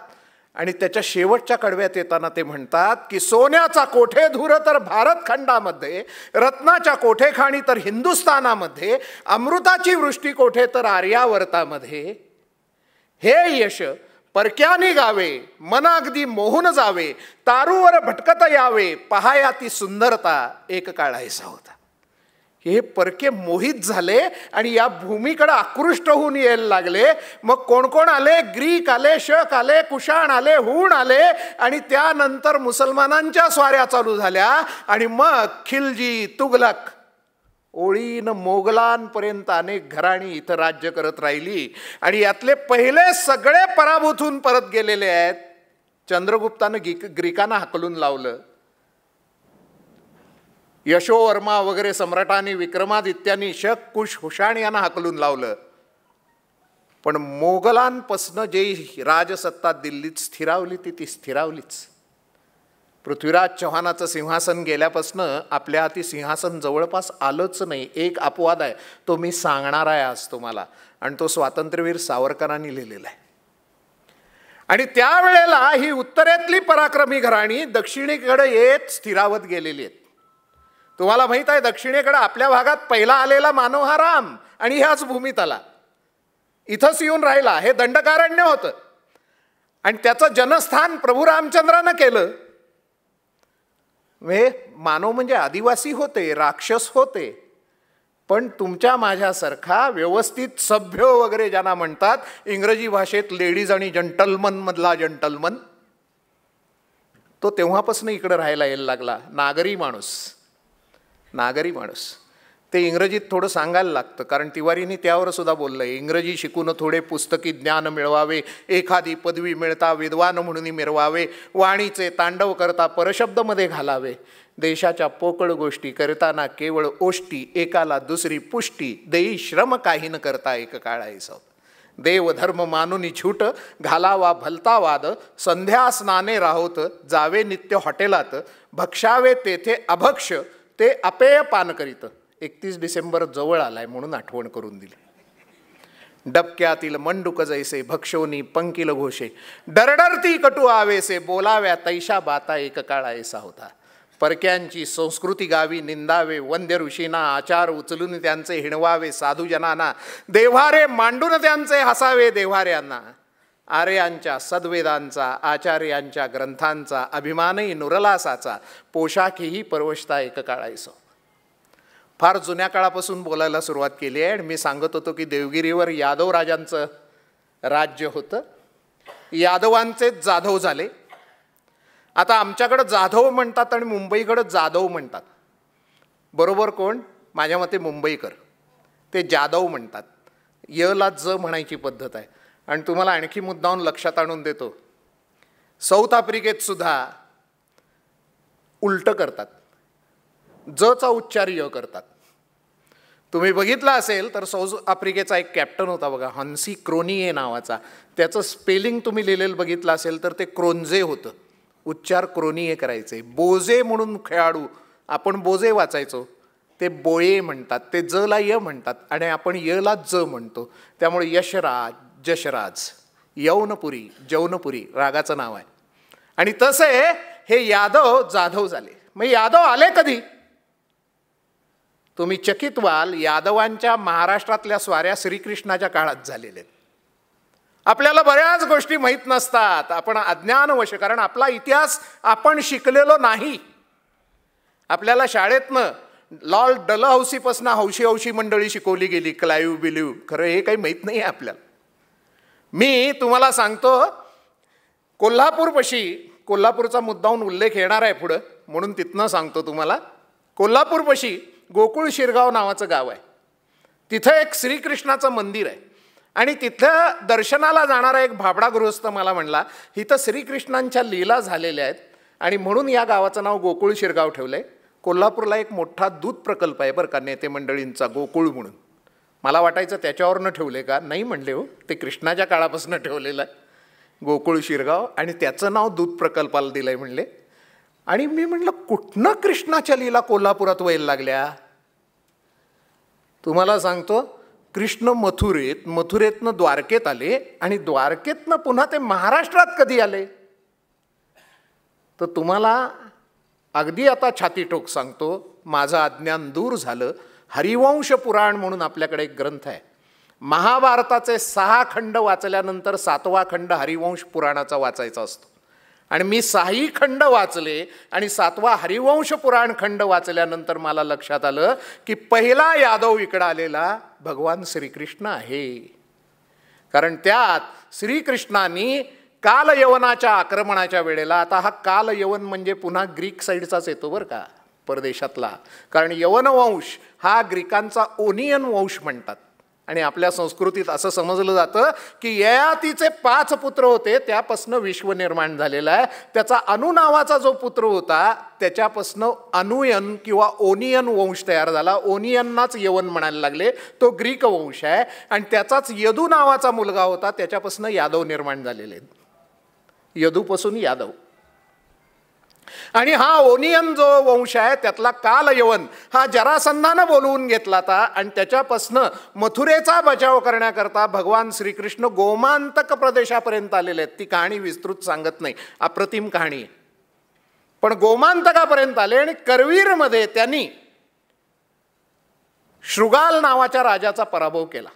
F: आणि त्याच्या शेवटच्या कडव्यात येताना ते म्हणतात की सोन्याचा कोठेधूर तर भारत खंडामध्ये, रत्नाच्या कोठेखाणी तर हिंदुस्थानामध्ये, अमृताची वृष्टी कोठे तर आर्यावर्तामध्ये. हे यश परक्यानी गावे, मन अगदी मोहून जावे, तारूवर भटकत यावे, पहाया ती सुंदरता एक काळ ऐसा होता. हे परके मोहित झाले आणि या भूमीकडे आकृष्ट होऊन यायला लागले. मग कोण कोण आले? ग्रीक आले, शक आले, कुशाण आले, हूण आले आणि त्यानंतर मुसलमानांच्या स्वाऱ्या चालू झाल्या आणि मग खिलजी, तुगलक ओळीनं मोगलांपर्यंत अनेक घराणी इथं राज्य करत राहिली. आणि यातले पहिले सगळे पराभूत होऊन परत गेलेले आहेत. चंद्रगुप्तानं ग्रीकांना हाकलून लावलं, यशोवर्मा वगैरे सम्राटांनी, विक्रमादित्यांनी शक, कुश, हुशाण यांना हाकलून लावलं. पण मोगलांपासनं जे राजसत्ता दिल्लीत स्थिरावली ती स्थिरावलीच. पृथ्वीराज चव्हाणाचं सिंहासन गेल्यापासनं आपल्या हाती सिंहासन जवळपास आलंच नाही. एक अपवाद आहे, तो मी सांगणार आहे आज तुम्हाला, आणि तो स्वातंत्र्यवीर सावरकरांनी लिहिलेला आहे. आणि त्यावेळेला ही उत्तरेतली पराक्रमी घराणी दक्षिणेकडे येत स्थिरावत गेलेली आहेत. तुम्हाला माहीत आहे, दक्षिणेकडे आपल्या भागात पहिला आलेला मानव हा राम आणि ह्याच भूमीत आला, इथंच येऊन राहिला. हे दंडकारण्य होतं आणि त्याचं जनस्थान प्रभू रामचंद्रानं केलं. मानव म्हणजे आदिवासी होते, राक्षस होते, पण तुमच्या माझ्यासारखा व्यवस्थित सभ्य वगैरे ज्यांना म्हणतात, इंग्रजी भाषेत लेडीज आणि जंटलमन मधला जंटलमन, तो तेव्हापासून इकडे राहायला यायला लागला. नागरी माणूस. ते इंग्रजीत थोडं सांगायला लागतं, कारण तिवारीने त्यावर सुद्धा बोललं आहे, इंग्रजी शिकून थोडे पुस्तकी ज्ञान मिळवावे, एखादी पदवी मिळता विद्वान म्हणून मिरवावे, वाणीचे तांडव करता परशब्दमध्ये घालावे, देशाच्या पोकळ गोष्टी करताना केवळ ओष्टी, एकाला दुसरी पुष्टी, देई श्रम काही न करता एक काळायचं. देवधर्म मानुनी छूट, घालावा भलता वाद, संध्या स्नाने राहोत, जावे नित्य हॉटेलात, भक्षावे तेथे अभक्ष, ते अपेय पान करीत. 31 डिसेंबर जवळ आलाय म्हणून आठवण करून दिली. डबक्यातील मंडूक जैसे भक्षोनी पंकिल घोषे, डरडरती कटू आवेसे, बोलाव्या तैशा बाता एक काळ ऐसा होता. परक्यांची संस्कृती गावी निंदावे, वंद्य ऋषींना आचार उचलून त्यांचे हिणवावे, साधूजनांना देव्हारे मांडून त्यांचे हसावे देव्हाऱ्यांना. आर्यांच्या सद्वेदांचा, आचार्यांच्या ग्रंथांचा, अभिमानही नुरलासाचा, पोशाखही परवशता एक काळायसो. फार जुन्या काळापासून बोलायला सुरुवात केली आहे. आणि मी सांगत होतो की देवगिरीवर यादव राजांचं राज्य होतं, यादवांचेच जाधव झाले. आता आमच्याकडं जाधव म्हणतात आणि मुंबईकडं जाधव म्हणतात. बरोबर कोण? माझ्या मते मुंबईकर. ते जाधव म्हणतात. यला ज म्हणायची पद्धत आहे. आणि तुम्हाला आणखी मुद्दाहून लक्षात आणून देतो, साऊथ आफ्रिकेत सुद्धा उलटं करतात, जचा उच्चार य करतात. तुम्ही बघितलं असेल तर साऊथ आफ्रिकेचा एक कॅप्टन होता बघा, हन्सी क्रोनिये नावाचा, त्याचं स्पेलिंग तुम्ही लिहिलेलं बघितलं असेल तर ते क्रोन्झे होतं, उच्चार क्रोनिये करायचे. बोजे म्हणून खेळाडू, आपण बोजे वाचायचो, ते बोये म्हणतात, ते जला य म्हणतात आणि आपण यला ज म्हणतो. त्यामुळे यशराज, जशराज, यौनपुरी, जौनपुरी रागाचं नाव आहे. आणि तसे हे यादव जाधव झाले. मग यादव आले कधी? तुम्ही चकित व्हाल, यादवांच्या महाराष्ट्रातल्या स्वाऱ्या श्रीकृष्णाच्या काळात झालेल्या. आपल्याला बऱ्याच गोष्टी माहीत नसतात, आपण अज्ञानवश, कारण आपला इतिहास आपण शिकलेलो नाही. आपल्याला शाळेतनं लॉर्ड डलहौसीपासून हौशी मंडळी शिकवली गेली, क्लाईव्ह बिलीव्ह, खरं हे काही माहीत नाही आहे आपल्याला. मी तुम्हाला सांगतो, कोल्हापूरचा मुद्दाहून उल्लेख येणार आहे पुढं, म्हणून तिथनं सांगतो तुम्हाला. कोल्हापूरपाशी गोकुळ शिरगाव नावाचं गाव आहे. तिथं एक श्रीकृष्णाचं मंदिर आहे. आणि तिथं दर्शनाला जाणारा एक भाबडा गृहस्थ मला म्हणला, इथं श्रीकृष्णांच्या लीला झालेल्या आहेत आणि म्हणून या गावाचं नाव गोकुळ शिरगाव ठेवलं आहे. कोल्हापूरला एक मोठा दूध प्रकल्प आहे बरं का, नेते मंडळींचा, गोकुळ म्हणून. मला वाटायचं त्याच्यावरनं ठेवले का, नाही म्हणले हो, ते कृष्णाच्या काळापासून ठेवलेलं आहे गोकुळ शिरगाव, आणि त्याचं नाव दूध प्रकल्पाला दिलं आहे म्हणले. आणि मी म्हटलं, कुठनं कृष्णाच्या लीला कोल्हापुरात व्हायला लागल्या? तुम्हाला सांगतो, कृष्ण मथुरेतनं द्वारकेत आले आणि द्वारकेतनं पुन्हा ते महाराष्ट्रात कधी आले? तर तुम्हाला अगदी आता छातीठोक सांगतो, माझं अज्ञान दूर झालं. हरिवंश पुराण म्हणून आपल्याकडे एक ग्रंथ आहे. महाभारताचे 6 खंड वाचल्यानंतर 7वा खंड हरिवंश पुराणाचा वाचायचा असतो. आणि मी 6ही खंड वाचले आणि 7वा हरिवंश पुराण खंड वाचल्यानंतर मला लक्षात आलं की पहिला यादव इकडं आलेला भगवान श्रीकृष्ण आहे. कारण त्यात श्रीकृष्णांनी कालयवनाच्या आक्रमणाच्या वेळेला, आता हा कालयवन म्हणजे पुन्हा ग्रीक साईडचाच येतो बरं का, परदेशातला, कारण यवनवंश हा ग्रीकांचा ओनियन वंश म्हणतात. आणि आपल्या संस्कृतीत असं समजलं जातं की ययातीचे 5 पुत्र होते, त्यापासनं विश्व निर्माण झालेलं आहे. त्याचा अनु नावाचा जो पुत्र होता त्याच्यापासनं अनुयन किंवा ओनियन वंश तयार झाला. ओनियननाच यवन म्हणायला लागले, तो ग्रीक वंश आहे. आणि त्याचाच यदू नावाचा मुलगा होता, त्याच्यापासनं यादव निर्माण झालेले, यदूपासून यादव. आणि हा ओनियन जो वंश आहे त्यातला कालयवन हा जरासंधानं बोलवून घेतला होता. आणि त्याच्यापासनं मथुरेचा बचाव करण्याकरता भगवान श्रीकृष्ण गोमांतक प्रदेशापर्यंत आलेले आहेत. ती कहाणी विस्तृत सांगत नाही, अप्रतिम कहाणी आहे. पण गोमांतकापर्यंत आले आणि करवीरमध्ये त्यांनी शृगाल नावाच्या राजाचा पराभव केला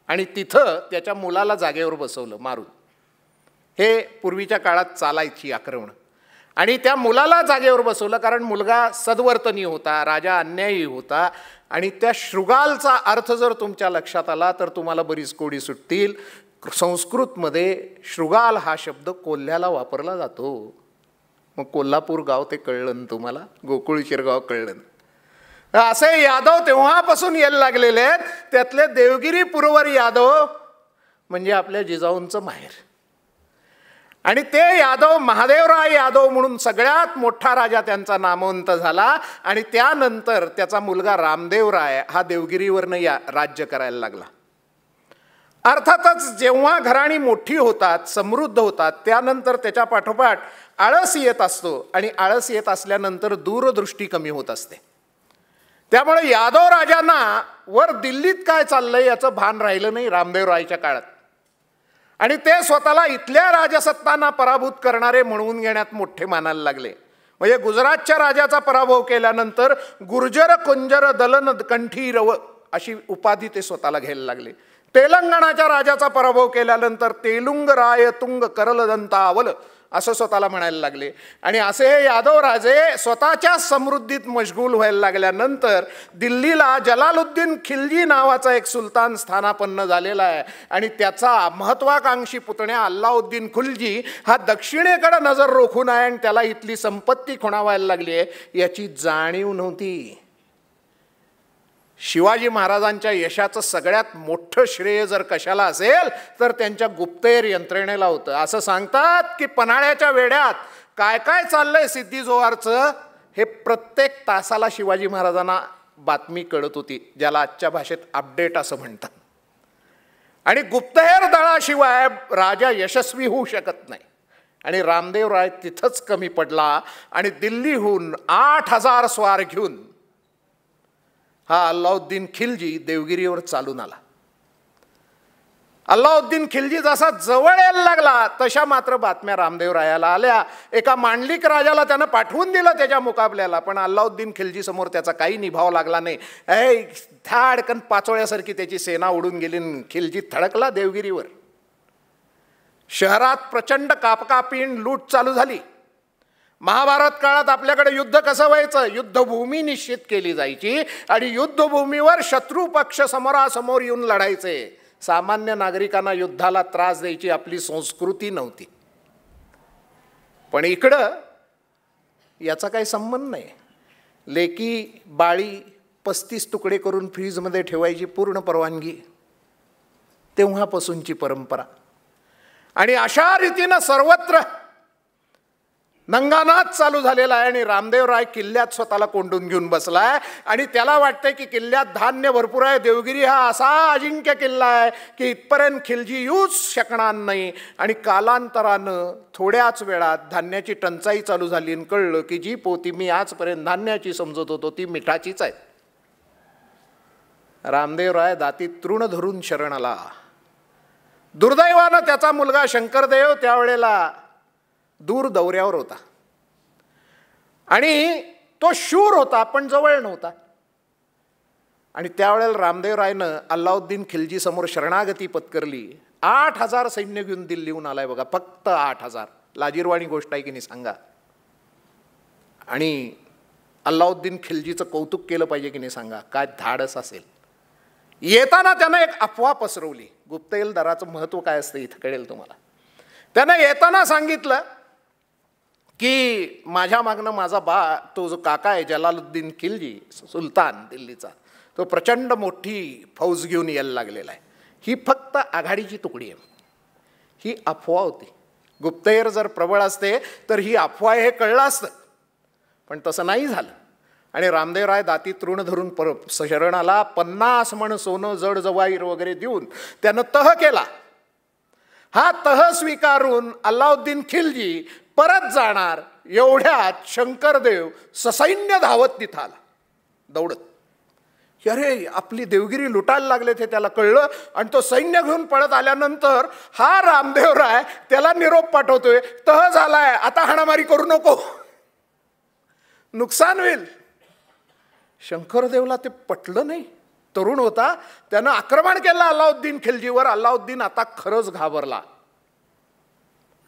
F: आणि तिथं त्याच्या मुलाला जागेवर बसवलं मारून. हे पूर्वीच्या काळात चालायची आक्रमण. आणि त्या मुलाला जागेवर बसवलं, कारण मुलगा सद्वर्तनी होता, राजा अन्यायी होता. आणि त्या शृगालचा अर्थ जर तुमच्या लक्षात आला तर तुम्हाला बरीच कोडी सुटतील. संस्कृतमध्ये शृगाल हा शब्द कोल्ह्याला वापरला जातो. मग कोल्हापूर गाव ते कळलं ना तुम्हाला, गोकुळ शिरगाव कळलं. असे यादव तेव्हापासून यायला लागलेले आहेत. त्यातले देवगिरी पुरवर यादव म्हणजे आपल्या जिजाऊंचं माहेर. आणि ते यादव महादेवराय यादव म्हणून सगळ्यात मोठा राजा त्यांचा नामवंत झाला. आणि त्यानंतर त्याचा मुलगा रामदेवराय हा देवगिरीवरनं राज्य करायला लागला. अर्थातच जेव्हा घराणी मोठी होतात, समृद्ध होतात, त्यानंतर त्याच्या पाठोपाठ आळस येत असतो. आणि आळस येत असल्यानंतर दूरदृष्टी कमी होत असते. त्यामुळे यादव राजांना वर दिल्लीत काय चाललंय याचं भान राहिलं नाही रामदेवरायच्या काळात. आणि ते स्वतःला इथल्या राजसत्तांना पराभूत करणारे म्हणून घेण्यात मोठे मानायला लागले. म्हणजे गुजरातच्या राजाचा पराभव केल्यानंतर गुर्जर कुंजर दलन कंठी रव अशी उपाधी ते स्वतःला घ्यायला लागले. तेलंगणाच्या राजाचा पराभव केल्यानंतर तेलुंग राय तुंग करलदंतावल असं स्वतःला म्हणायला लागले. आणि असे हे यादव राजे स्वतःच्या समृद्धीत मशगूल व्हायला लागल्यानंतर दिल्लीला जलालुद्दीन खिल्जी नावाचा एक सुलतान स्थानापन्न झालेला आहे. आणि त्याचा महत्वाकांक्षी पुतण्या अल्लाउद्दीन खिल्जी हा दक्षिणेकडे नजर रोखून आहे आणि त्याला इथली संपत्ती खुणावायला लागली आहे याची जाणीव नव्हती. शिवाजी महाराजांच्या यशाचं सगळ्यात मोठं श्रेय जर कशाला असेल तर त्यांच्या गुप्तहेर यंत्रणेला होतं. असं सांगतात की पन्हाळ्याच्या वेड्यात काय काय चाललंय सिद्धी जोहारचं हे प्रत्येक तासाला शिवाजी महाराजांना बातमी कळत होती, ज्याला आजच्या भाषेत अपडेट असं म्हणतात. आणि गुप्तहेर दळाशिवाय राजा यशस्वी होऊ शकत नाही. आणि रामदेवराय तिथंच कमी पडला आणि दिल्लीहून 8,000 स्वार घेऊन हा अल्लाउद्दीन खिल्जी देवगिरीवर चालून आला. अल्लाउद्दीन खिल्जी जसा जवळ यायला लागला तशा मात्र बातम्या रामदेवरायाला आल्या. एका मांडलिक राजाला त्यानं पाठवून दिलं त्याच्या मुकाबल्याला, पण अल्लाउद्दीन खिल्जी समोर त्याचा काही निभाव लागला नाही. धाडकन पाचोळ्यासारखी त्याची सेना उडून गेली. खिल्जी थडकला देवगिरीवर. शहरात प्रचंड कापकापीण लूट चालू झाली. महाभारत काळात आपल्याकडे युद्ध कसं व्हायचं, युद्धभूमी निश्चित केली जायची आणि युद्धभूमीवर शत्रू पक्ष समोरासमोर येऊन लढायचे. सामान्य नागरिकांना युद्धाला त्रास द्यायची आपली संस्कृती नव्हती. पण इकडं याचा काही संबंध नाही. लेकी बाळी 35 तुकडे करून फ्रीजमध्ये ठेवायची पूर्ण परवानगी तेव्हापासूनची परंपरा. आणि अशा रीतीनं सर्वत्र नंगानाच चालू झालेला आहे. आणि रामदेवराय किल्ल्यात स्वतःला कोंडून घेऊन बसलाय आणि त्याला वाटतंय की किल्ल्यात धान्य भरपूर आहे. देवगिरी हा असा अजिंक्य किल्ला आहे की इथपर्यंत खिल्जी येऊच शकणार नाही. आणि कालांतरानं थोड्याच वेळात धान्याची टंचाई चालू झाली आणि कळलं की जी पोती मी आजपर्यंत धान्याची समजत होतो ती मिठाचीच आहे. रामदेवराय दातीत तृण धरून शरण आला. दुर्दैवानं त्याचा मुलगा शंकरदेव त्यावेळेला दूर दौऱ्यावर होता आणि तो शूर होता पण जवळ नव्हता. आणि त्यावेळेला रामदेवरायनं अल्लाउद्दीन खिल्जी समोर शरणागती पत्करली. 8,000 सैन्य घेऊन दिल्लीहून आलाय बघा, फक्त 8,000. लाजीरवाणी गोष्ट आहे की नाही सांगा. आणि अल्लाउद्दीन खिल्जीचं कौतुक केलं पाहिजे की नाही सांगा. काय धाडस असेल. येताना त्यानं एक अफवा पसरवली. गुप्तहेर दराचं महत्त्व काय असतं इथं कळेल तुम्हाला. त्यानं येताना सांगितलं की माझ्या मागनं माझा तो जो काका आहे जलालुद्दीन खिल्जी सुलतान दिल्लीचा, तो प्रचंड मोठी फौज घेऊन यायला लागलेला आहे. ही फक्त आघाडीची तुकडी आहे. ही अफवा होती. गुप्तहेर जर प्रबळ असते तर ही अफवा हे कळलं असतं, पण तसं नाही झालं. आणि रामदेवराय दाती तृण धरून शरण आला. 50 मण सोनं जड जवाहीर वगैरे देऊन त्यानं तह केला. हा तह स्वीकारून अल्लाउद्दीन खिल्जी परत जाणार एवढ्यात शंकरदेव ससैन्य धावत तिथं आला दौडत. अरे आपली देवगिरी लुटायला लागले ते त्याला कळलं आणि तो सैन्य घेऊन पळत आल्यानंतर हा रामदेवराय त्याला निरोप पाठवतोय, तह झालाय आता हाणामारी करू नको, नुकसान होईल. शंकरदेवला ते पटलं नाही. तरुण होता, त्यानं आक्रमण केलं अल्लाउद्दीन खिल्जीवर. अल्लाउद्दीन आता खरंच घाबरला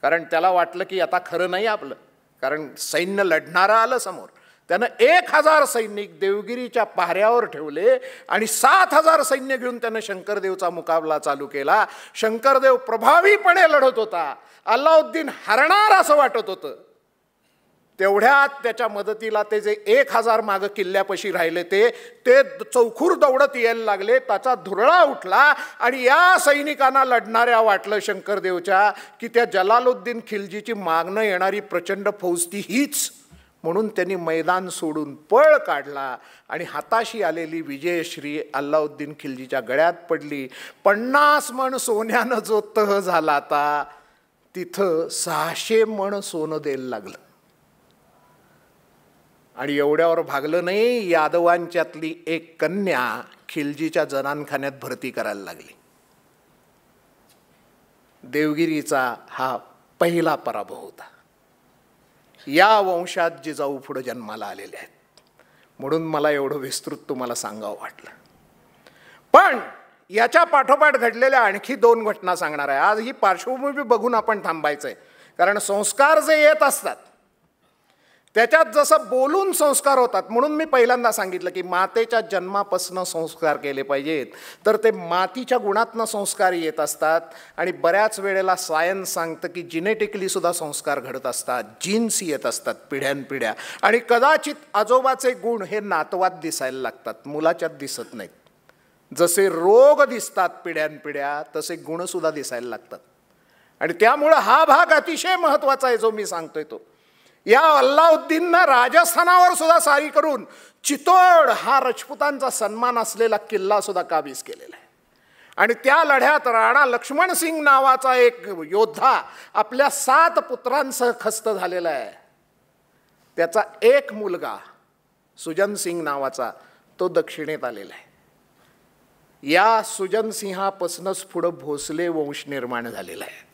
F: कारण त्याला वाटलं की आता खरं नाही आपलं, कारण सैन्य लढणारं आलं समोर. त्यानं 1000 सैनिक देवगिरीच्या पाऱ्यावर ठेवले आणि 7000 सैन्य घेऊन त्यानं शंकरदेवचा मुकाबला चालू केला. शंकरदेव प्रभावीपणे लढत होता. अल्लाउद्दीन हरणार असं वाटत होतं. तेवढ्यात त्याच्या मदतीला ते जे 1000 मागं किल्ल्यापाशी राहिले ते चौखूर दौडत यायला लागले. त्याचा धुरळा उठला आणि या सैनिकांना लढणाऱ्या वाटलं शंकरदेवच्या की त्या जलालुद्दीन खिलजीची मागणं येणारी प्रचंड फौज ती हीच. म्हणून त्यांनी मैदान सोडून पळ काढला आणि हाताशी आलेली विजयश्री अल्लाउद्दीन खिलजीच्या गळ्यात पडली. 50 मण सोन्यानं जो तह झाला आता तिथं 600 मण सोनं द्यायला लागलं. आणि एवढ्यावर भागलं नाही, यादवांच्यातली एक कन्या खिलजीच्या जनानखान्यात भरती करायला लागली. देवगिरीचा हा पहिला पराभव होता. या वंशात जिजाऊ पुढे जन्माला आलेले आहेत. म्हणून मला एवढं विस्तृत तुम्हाला सांगावं वाटलं. पण याच्या पाठोपाठ घडलेल्या आणखी 2 घटना सांगणार आहे. आज ही पार्श्वभूमी बघून आपण थांबायचंय, कारण संस्कार जे येत असतात त्याच्यात जसं बोलून संस्कार होतात. म्हणून मी पहिल्यांदा सांगितलं की मातेच्या जन्मापासून संस्कार केले पाहिजेत, तर ते मातीच्या गुणातनं संस्कार येत असतात. आणि बऱ्याच वेळेला सायन्स सांगतं की जिनेटिकली सुद्धा संस्कार घडत असतात, जीन्स येत असतात पिढ्यानपिढ्या. आणि कदाचित आजोबाचे गुण हे नातवात दिसायला लागतात, मुलाच्यात दिसत नाहीत. जसे रोग दिसतात पिढ्यानपिढ्या तसे गुणसुद्धा दिसायला लागतात. आणि त्यामुळं हा भाग अतिशय महत्त्वाचा आहे जो मी सांगतोय तो. या अल्लाउद्दीननं राजस्थानावर सुद्धा सारी करून चितोड हा राजपुतांचा सन्मान असलेला किल्ला सुद्धा काबीज केलेला आहे. आणि त्या लढ्यात राणा लक्ष्मण सिंग नावाचा एक योद्धा आपल्या 7 पुत्रांसह खस्त झालेला आहे. त्याचा एक मुलगा सुजन सिंग नावाचा तो दक्षिणेत आलेला आहे. या सुजन सिंहापासूनच पुढं भोसले वंश निर्माण झालेला आहे.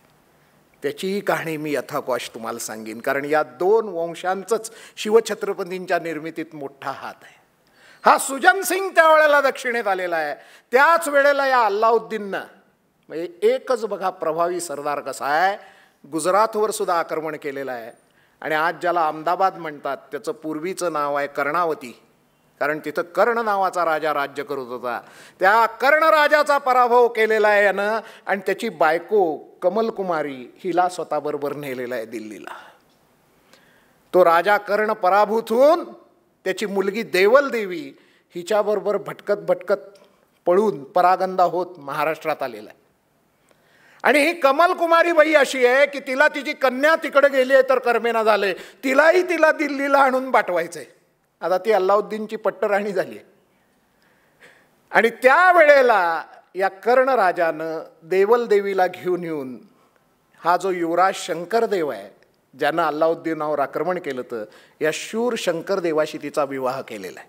F: त्याचीही कहाणी मी यथावकाश तुम्हाला सांगेन, कारण या 2 वंशांचंच शिवछत्रपतींच्या निर्मितीत मोठा हात आहे. हा सुजन सिंग त्यावेळेला दक्षिणेत आलेला आहे. त्याच वेळेला या अल्लाउद्दीननं म्हणजे एकच बघा प्रभावी सरदार कसा आहे, गुजरातवर सुद्धा आक्रमण केलेलं आहे. आणि आज ज्याला अहमदाबाद म्हणतात त्याचं पूर्वीचं नाव आहे कर्णावती, कारण तिथं कर्ण नावाचा राजा राज्य करत होता. त्या कर्ण राजाचा पराभव केलेला आहे यानं. आणि त्याची बायको कमलकुमारी हिला स्वतःबरोबर नेलेला आहे दिल्लीला. तो राजा कर्ण पराभूत होऊन त्याची मुलगी देवल देवी हिच्याबरोबर भटकत भटकत पळून परागंदा होत महाराष्ट्रात आलेला आहे. आणि ही कमलकुमारी बाई अशी आहे की तिला तिची कन्या तिकडे गेली आहे तर कर्मेना झाले, तिला दिल्लीला आणून पाठवायचंय. आता ती अल्लाउद्दीनची पट्टराणी झाली. आणि त्यावेळेला या कर्ण राजानं देवल देवीला घेऊन येऊन हा जो युवराज शंकरदेव आहे ज्यानं अल्लाउद्दीनावर आक्रमण केलं तर या शूर शंकरदेवाशी तिचा विवाह केलेला आहे.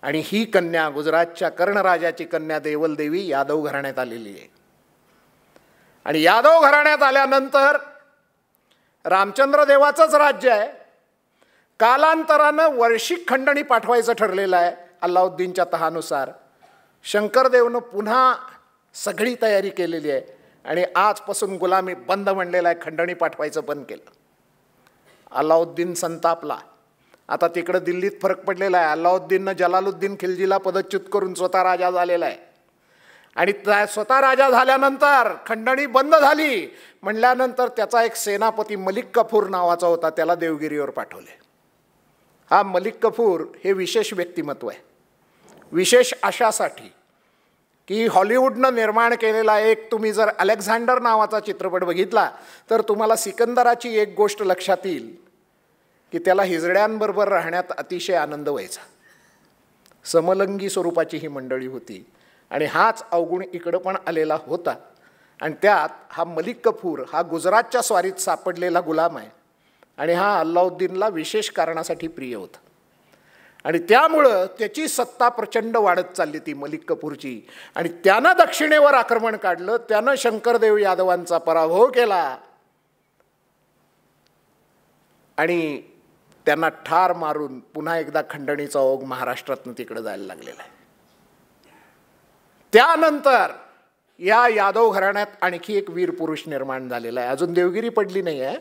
F: आणि ही कन्या गुजरातच्या कर्णराजाची कन्या देवल देवी यादव घराण्यात आलेली आहे. आणि यादव घराण्यात आल्यानंतर रामचंद्र देवाचंच राज्य आहे. कालांतरानं वर्षिक खंडणी पाठवायचं ठरलेलं आहे अल्लाउद्दीनच्या तहानुसार. शंकरदेवनं पुन्हा सगळी तयारी केलेली आहे आणि आजपासून गुलामी बंद म्हणलेला आहे, खंडणी पाठवायचं बंद केलं. अल्लाउद्दीन संतापला. आता तिकडं दिल्लीत फरक पडलेला आहे. अल्लाउद्दीननं जलालुद्दीन खिलजीला पदच्युत करून स्वतः राजा झालेला आहे. आणि स्वतः राजा झाल्यानंतर खंडणी बंद झाली म्हणल्यानंतर त्याचा एक सेनापती मलिक कफूर नावाचा होता, त्याला देवगिरीवर पाठवले. हा मलिक कफूर हे विशेष व्यक्तिमत्व आहे. विशेष अशासाठी की हॉलिवूडनं निर्माण केलेला एक, तुम्ही जर अलेक्झांडर नावाचा चित्रपट बघितला तर तुम्हाला सिकंदराची एक गोष्ट लक्षात येईल की त्याला हिजड्यांबरोबर राहण्यात अतिशय आनंद व्हायचा. समलंगी स्वरूपाची ही मंडळी होती आणि हाच अवगुण इकडं पण आलेला होता. आणि त्यात हा मलिक कफूर हा गुजरातच्या स्वारीत सापडलेला गुलाम आहे आणि हा अल्लाउद्दीनला विशेष कारणासाठी प्रिय होता. आणि त्यामुळं त्याची सत्ता प्रचंड वाढत चालली ती मलिक कफूरची. आणि त्यानं दक्षिणेवर आक्रमण काढलं, त्यानं शंकरदेव यादवांचा पराभव केला आणि त्यांना ठार मारून पुन्हा एकदा खंडणीचा ओघ महाराष्ट्रातनं तिकडे जायला लागलेला आहे. त्यानंतर या यादव घराण्यात आणखी एक वीर पुरुष निर्माण झालेला आहे. अजून देवगिरी पडली नाही आहे,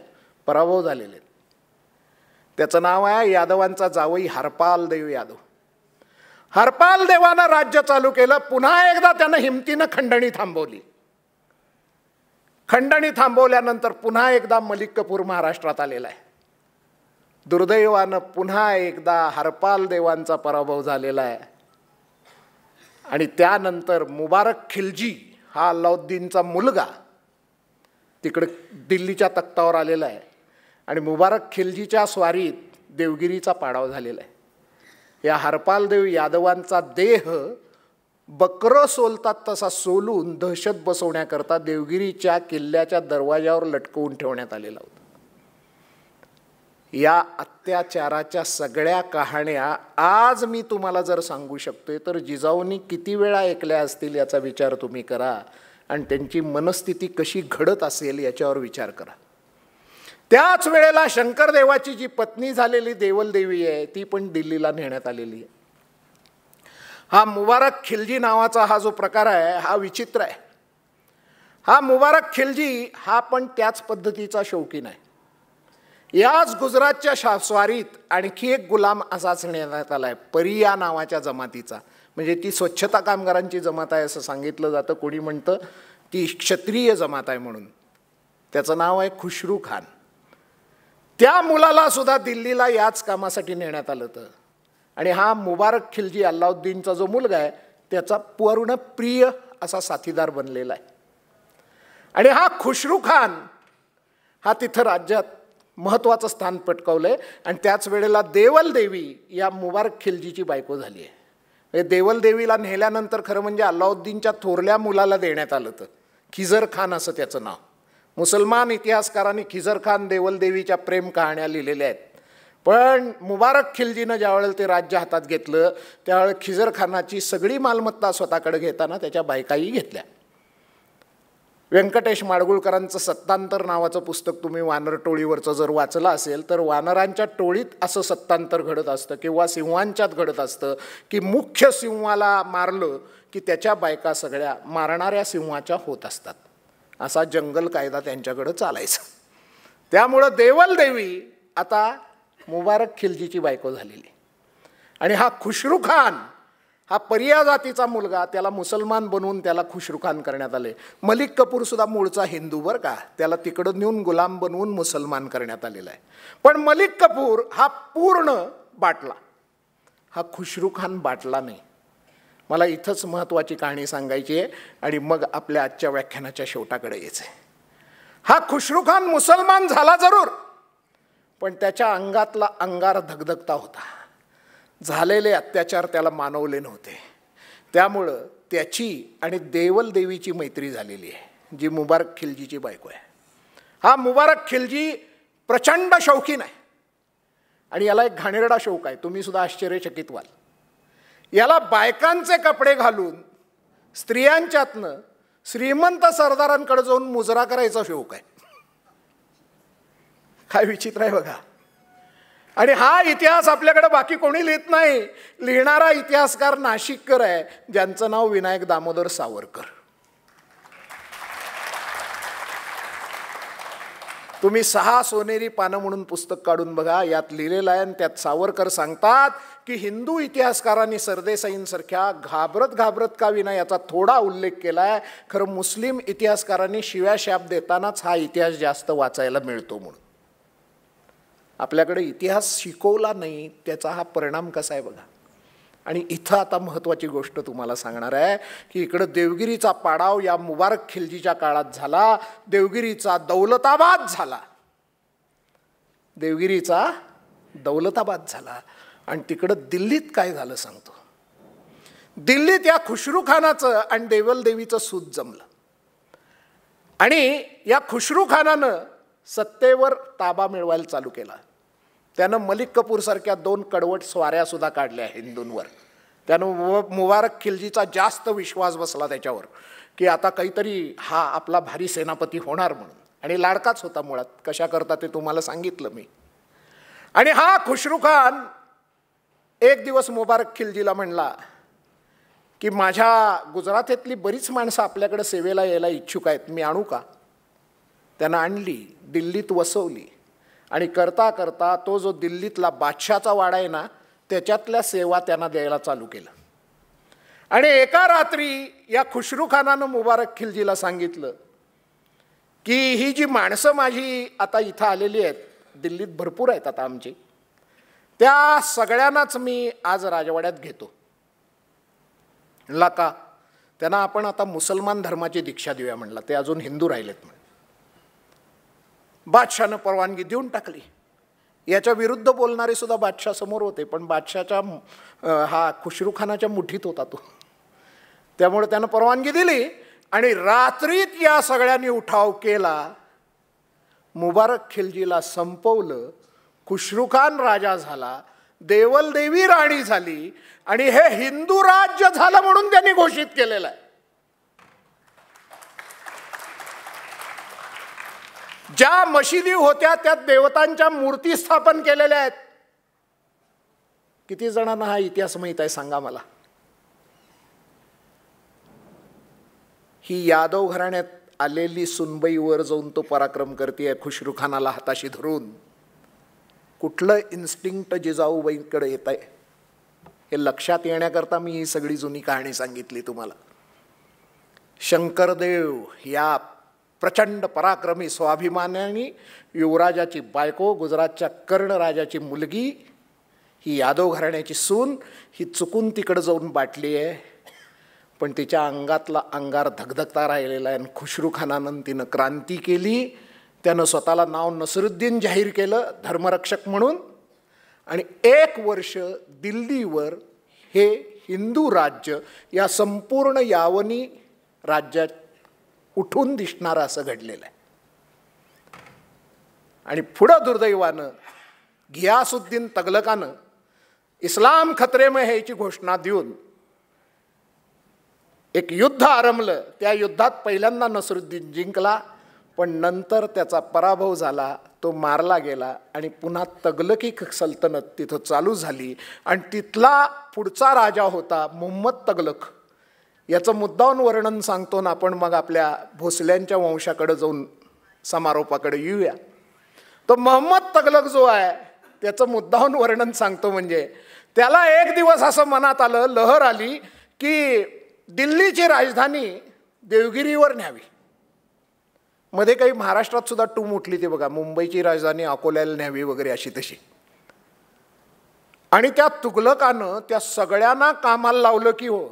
F: पराभव झालेले. त्याचं नाव आहे यादवांचा जावई हरपाल देव यादव. हरपाल देवानं राज्य चालू केलं. पुन्हा एकदा त्यानं हिमतीनं खंडणी थांबवली. खंडणी थांबवल्यानंतर पुन्हा एकदा मलिक कपूर महाराष्ट्रात आलेला आहे. दुर्दैवानं पुन्हा एकदा हरपाल देवांचा पराभव झालेला आहे. आणि त्यानंतर मुबारक खिलजी हा अल्लाउद्दीनचा मुलगा तिकडे दिल्लीच्या तख्तावर आलेला आहे. आणि मुबारक खिलजीच्या स्वारीत देवगिरीचा पाडाव झालेला आहे. या हरपाल देव यादवांचा देह बकरं सोलतात तसा सोलून दहशत बसवण्याकरता देवगिरीच्या किल्ल्याच्या दरवाजावर लटकवून ठेवण्यात आलेला होता. या अत्याचाराच्या सगळ्या कहाण्या आज मी तुम्हाला जर सांगू शकतोय तर जिजाऊंनी किती वेळा ऐकल्या असतील याचा विचार तुम्ही करा. आणि त्यांची मनस्थिती कशी घडत असेल याच्यावर विचार करा. त्याच वेळेला शंकरदेवाची जी पत्नी झालेली देवल देवी आहे ती पण दिल्लीला नेण्यात आलेली आहे. हा मुबारक खिलजी नावाचा हा जो प्रकार आहे हा विचित्र आहे. हा मुबारक खिलजी हा पण त्याच पद्धतीचा शौकीन आहे. याच गुजरातच्या स्वारीत आणखी एक गुलाम असाच नेण्यात आला आहे, परिया नावाच्या जमातीचा. म्हणजे ती स्वच्छता कामगारांची जमात आहे असं सांगितलं जातं. कोणी म्हणतं ती क्षत्रिय जमात आहे म्हणून. त्याचं नाव आहे खुशरू खान. त्या मुलाला सुद्धा दिल्लीला याच कामासाठी नेण्यात आलं होतं. आणि हा मुबारक खिलजी अल्लाउद्दीनचा जो मुलगा आहे त्याचा पूर्ण प्रिय असा साथीदार बनलेला आहे. आणि हा खुशरू खान हा तिथं राज्यात महत्त्वाचं स्थान पटकावलंय. आणि त्याच वेळेला देवल देवी या मुबारक खिलजीची बायको झाली आहे. देवल देवीला नेल्यानंतर खरं म्हणजे अल्लाउद्दीनच्या थोरल्या मुलाला देण्यात आलं होतं, खिजर खान असं त्याचं नाव. मुसलमान इतिहासकारांनी खिजर खान देवल देवीच्या प्रेम कहाण्या लिहिलेल्या आहेत. पण मुबारक खिलजीनं ज्यावेळेला ते राज्य हातात घेतलं त्यावेळेला खिजर खानाची सगळी मालमत्ता स्वतःकडे घेताना त्याच्या बायकाही घेतल्या. व्यंकटेश माडगुळकरांचं सत्तांतर नावाचं पुस्तक तुम्ही वानर टोळीवरचं जर वाचलं असेल तर वानरांच्या टोळीत असं सत्तांतर घडत असतं किंवा सिंहांच्यात घडत असतं की मुख्य सिंहाला मारलं की त्याच्या बायका सगळ्या मारणाऱ्या सिंहाच्या होत असतात. असा जंगल कायदा त्यांच्याकडं चालायचा. त्यामुळं देवल देवी आता मुबारक खिलजीची बायको झालेली. आणि हा खुशरू खान हा परिया जातीचा मुलगा, त्याला मुसलमान बनवून त्याला खुशरू खान करण्यात आले. मलिक कपूर सुद्धा मूळचा हिंदू बरं का, त्याला तिकडं नेऊन गुलाम बनवून मुसलमान करण्यात आलेला आहे. पण मलिक कपूर हा पूर्ण बाटला, हा खुशरू खान बाटला नाही. मला इथंच महत्त्वाची कहाणी सांगायची आहे आणि मग आपल्या आजच्या व्याख्यानाच्या शेवटाकडे यायचं आहे. हा खुशरू खान मुसलमान झाला जरूर, पण त्याच्या अंगातला अंगार धगधगता होता. झालेले अत्याचार त्याला मानवले नव्हते. त्यामुळं त्याची आणि देवल देवीची मैत्री झालेली आहे जी मुबारक खिलजीची बायको आहे. हा मुबारक खिलजी प्रचंड शौकीन आहे आणि याला एक घाणेरडा शौक आहे. तुम्ही सुद्धा आश्चर्यचकित व्हाल. याला बायकांचे कपडे घालून स्त्रियांच्यातनं श्रीमंत सरदारांकडे जाऊन मुजरा करायचा शौक आहे. काय विचित्र आहे बघा. आणि हा इतिहास आपल्याकडे बाकी कोणी लिहित नाही. लिहिणारा इतिहासकार नाशिककर आहे ज्यांचं नाव विनायक दामोदर सावरकर. तुम्ही 6 सोनेरी पानं म्हणून पुस्तक काढून बघा, यात लिहिलेलं आहे. आणि त्यात सावरकर सांगतात की हिंदू इतिहासकारांनी सरदेसाईंसारख्या घाबरत घाबरत का विना याचा थोडा उल्लेख केला आहे. खरं मुस्लिम इतिहासकारांनी शिव्या शाप देतानाच हा इतिहास जास्त वाचायला मिळतो म्हणून. आपल्याकडे इतिहास शिकवला नाही त्याचा हा परिणाम कसा आहे बघा. आणि इथं आता महत्त्वाची गोष्ट तुम्हाला सांगणार आहे की इकडं देवगिरीचा पाडाव या मुबारक खिलजीच्या काळात झाला. देवगिरीचा दौलताबाद झाला. देवगिरीचा दौलताबाद झाला. आणि तिकडं दिल्लीत काय झालं सांगतो. दिल्लीत या खुशरू खानाचं आणि देवल देवीचं सूत जमलं. आणि या खुशरू खानानं सत्तेवर ताबा मिळवायला चालू केला. त्यानं मलिक कपूरसारख्या 2 कडवट स्वाऱ्यासुद्धा काढल्या हिंदूंवर. त्यानं मुबारक खिलजीचा जास्त विश्वास बसला त्याच्यावर की आता काहीतरी हा आपला भारी सेनापती होणार म्हणून. आणि लाडकाच होता मुळात. कशा करता ते तुम्हाला सांगितलं मी. आणि हा खुशरू खान एक दिवस मुबारक खिलजीला म्हणला की माझ्या गुजरातेतली बरीच माणसं आपल्याकडे सेवेला यायला इच्छुक आहेत, मी आणू का? त्यानं आणली, दिल्लीत वसवली आणि करता करता तो जो दिल्लीतला बादशाचा वाडा आहे ना, त्याच्यातल्या सेवा त्यांना द्यायला चालू केलं. आणि एका रात्री या खुशरू खानानं मुबारक खिलजीला सांगितलं की ही जी माणसं माझी आता इथं आलेली आहेत, दिल्लीत भरपूर आहेत आता आमची, त्या सगळ्यांनाच मी आज राजवाड्यात घेतो. म्हणला का? त्यांना आपण आता मुसलमान धर्माची दीक्षा देऊया म्हणला, ते अजून हिंदू राहिलेत म्हणे. बादशाहनं परवानगी देऊन टाकली. याच्या विरुद्ध बोलणारे सुद्धा बादशाह समोर होते, पण बादशाहच्या हा खुशरू खानाच्या मुठीत होता तो, त्यामुळे त्यानं परवानगी दिली. आणि रात्रीत या सगळ्यांनी उठाव केला, मुबारक खिलजीला संपवलं, खुशरू खान राजा झाला, देवल देवी राणी झाली आणि हे हिंदू राज्य झालं म्हणून त्यांनी घोषित केलेलं आहे. ज्या मशिदी होत्या त्यात देवतांच्या मूर्ती स्थापन केलेल्या आहेत. किती जणांना हा इतिहास माहित आहे सांगा मला? ही यादव घराण्यात आलेली सुनबाई वर जाऊन तो पराक्रम करते खुशरू खानाला हाताशी धरून. कुठलं इन्स्टिंक्ट जिजाऊबाईंकडे येत आहे हे लक्षात येण्याकरता मी ही सगळी जुनी कहाणी सांगितली तुम्हाला. शंकरदेव या प्रचंड पराक्रमी स्वाभिमानाने युवराजाची बायको, गुजरातच्या कर्ण राजाची मुलगी, ही यादव घराण्याची सून, ही चुकून तिकडं जाऊन बाटली आहे, पण तिच्या अंगातला अंगार धगधगता राहिलेला आहे. आणि खुशरू खानानं तिनं क्रांती केली. त्यानं स्वतःला नाव नसरुद्दीन जाहीर केलं धर्मरक्षक म्हणून. आणि 1 वर्ष दिल्लीवर हे हिंदू राज्य या संपूर्ण यावनी राज्यात उठून दिसणारं असं घडलेलं आहे. आणि पुढं दुर्दैवानं घियासुद्दीन तगलकानं इस्लाम खतरे में है याची घोषणा देऊन एक युद्ध आरंभलं. त्या युद्धात पहिल्यांदा नसरुद्दीन जिंकला, पण नंतर त्याचा पराभव झाला, तो मारला गेला आणि पुन्हा तगलकी सल्तनत तिथं चालू झाली. आणि तिथला पुढचा राजा होता मोहम्मद तगलक. याचं मुद्दाऊन वर्णन सांगतो ना आपण मग आपल्या भोसल्यांच्या वंशाकडे जाऊन समारोपाकडे येऊया. तो मोहम्मद तगलक जो आहे त्याचं मुद्दाऊन वर्णन सांगतो. म्हणजे त्याला एक दिवस असं मनात आलं, लहर आली की दिल्लीची राजधानी देवगिरीवर न्यावी. मध्ये काही महाराष्ट्रात सुद्धा टूम उठली ते बघा, मुंबईची राजधानी अकोल्याला न्यावी वगैरे अशी तशी. आणि त्या तुगलकानं त्या सगळ्यांना कामाला लावलं की हो,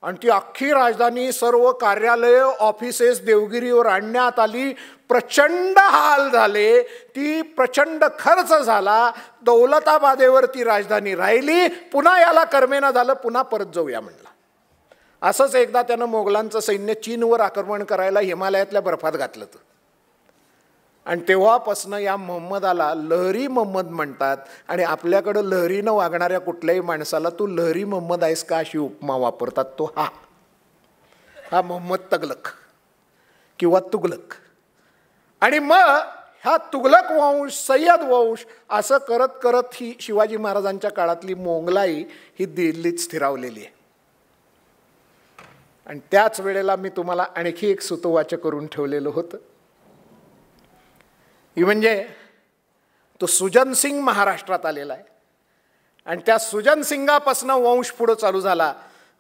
F: आणि ती अख्खी राजधानी सर्व कार्यालय ऑफिसेस देवगिरीवर आणण्यात आली. प्रचंड हाल झाले, ती प्रचंड खर्च झाला. दौलताबादेवर ती राजधानी राहिली. पुन्हा याला कर्मेना झालं, पुन्हा परत जाऊया म्हणला. असंच एकदा त्यानं मोगलांचं सैन्य चीनवर आक्रमण करायला हिमालयातल्या बर्फात घातलं होतं. आणि तेव्हापासनं या मोहम्मदाला लहरी मोहम्मद म्हणतात. आणि आपल्याकडं लहरीनं वागणाऱ्या कुठल्याही माणसाला तू लहरी मोहम्मद आहेस का अशी उपमा वापरतात. तो हा मोहम्मद तगलक किंवा तुगलक. आणि मग ह्या तुगलक वंश, सय्यद वंश असं करत करत ही शिवाजी महाराजांच्या काळातली मोगलाई ही दिल्लीत स्थिरावलेली आहे. आणि त्याच वेळेला मी तुम्हाला आणखी एक सुतोवाच करून ठेवलेलं होतं. ही म्हणजे तो सुजन सिंग महाराष्ट्रात आलेला आहे. आणि त्या सुजन सिंगापासून वंश पुढं चालू झाला.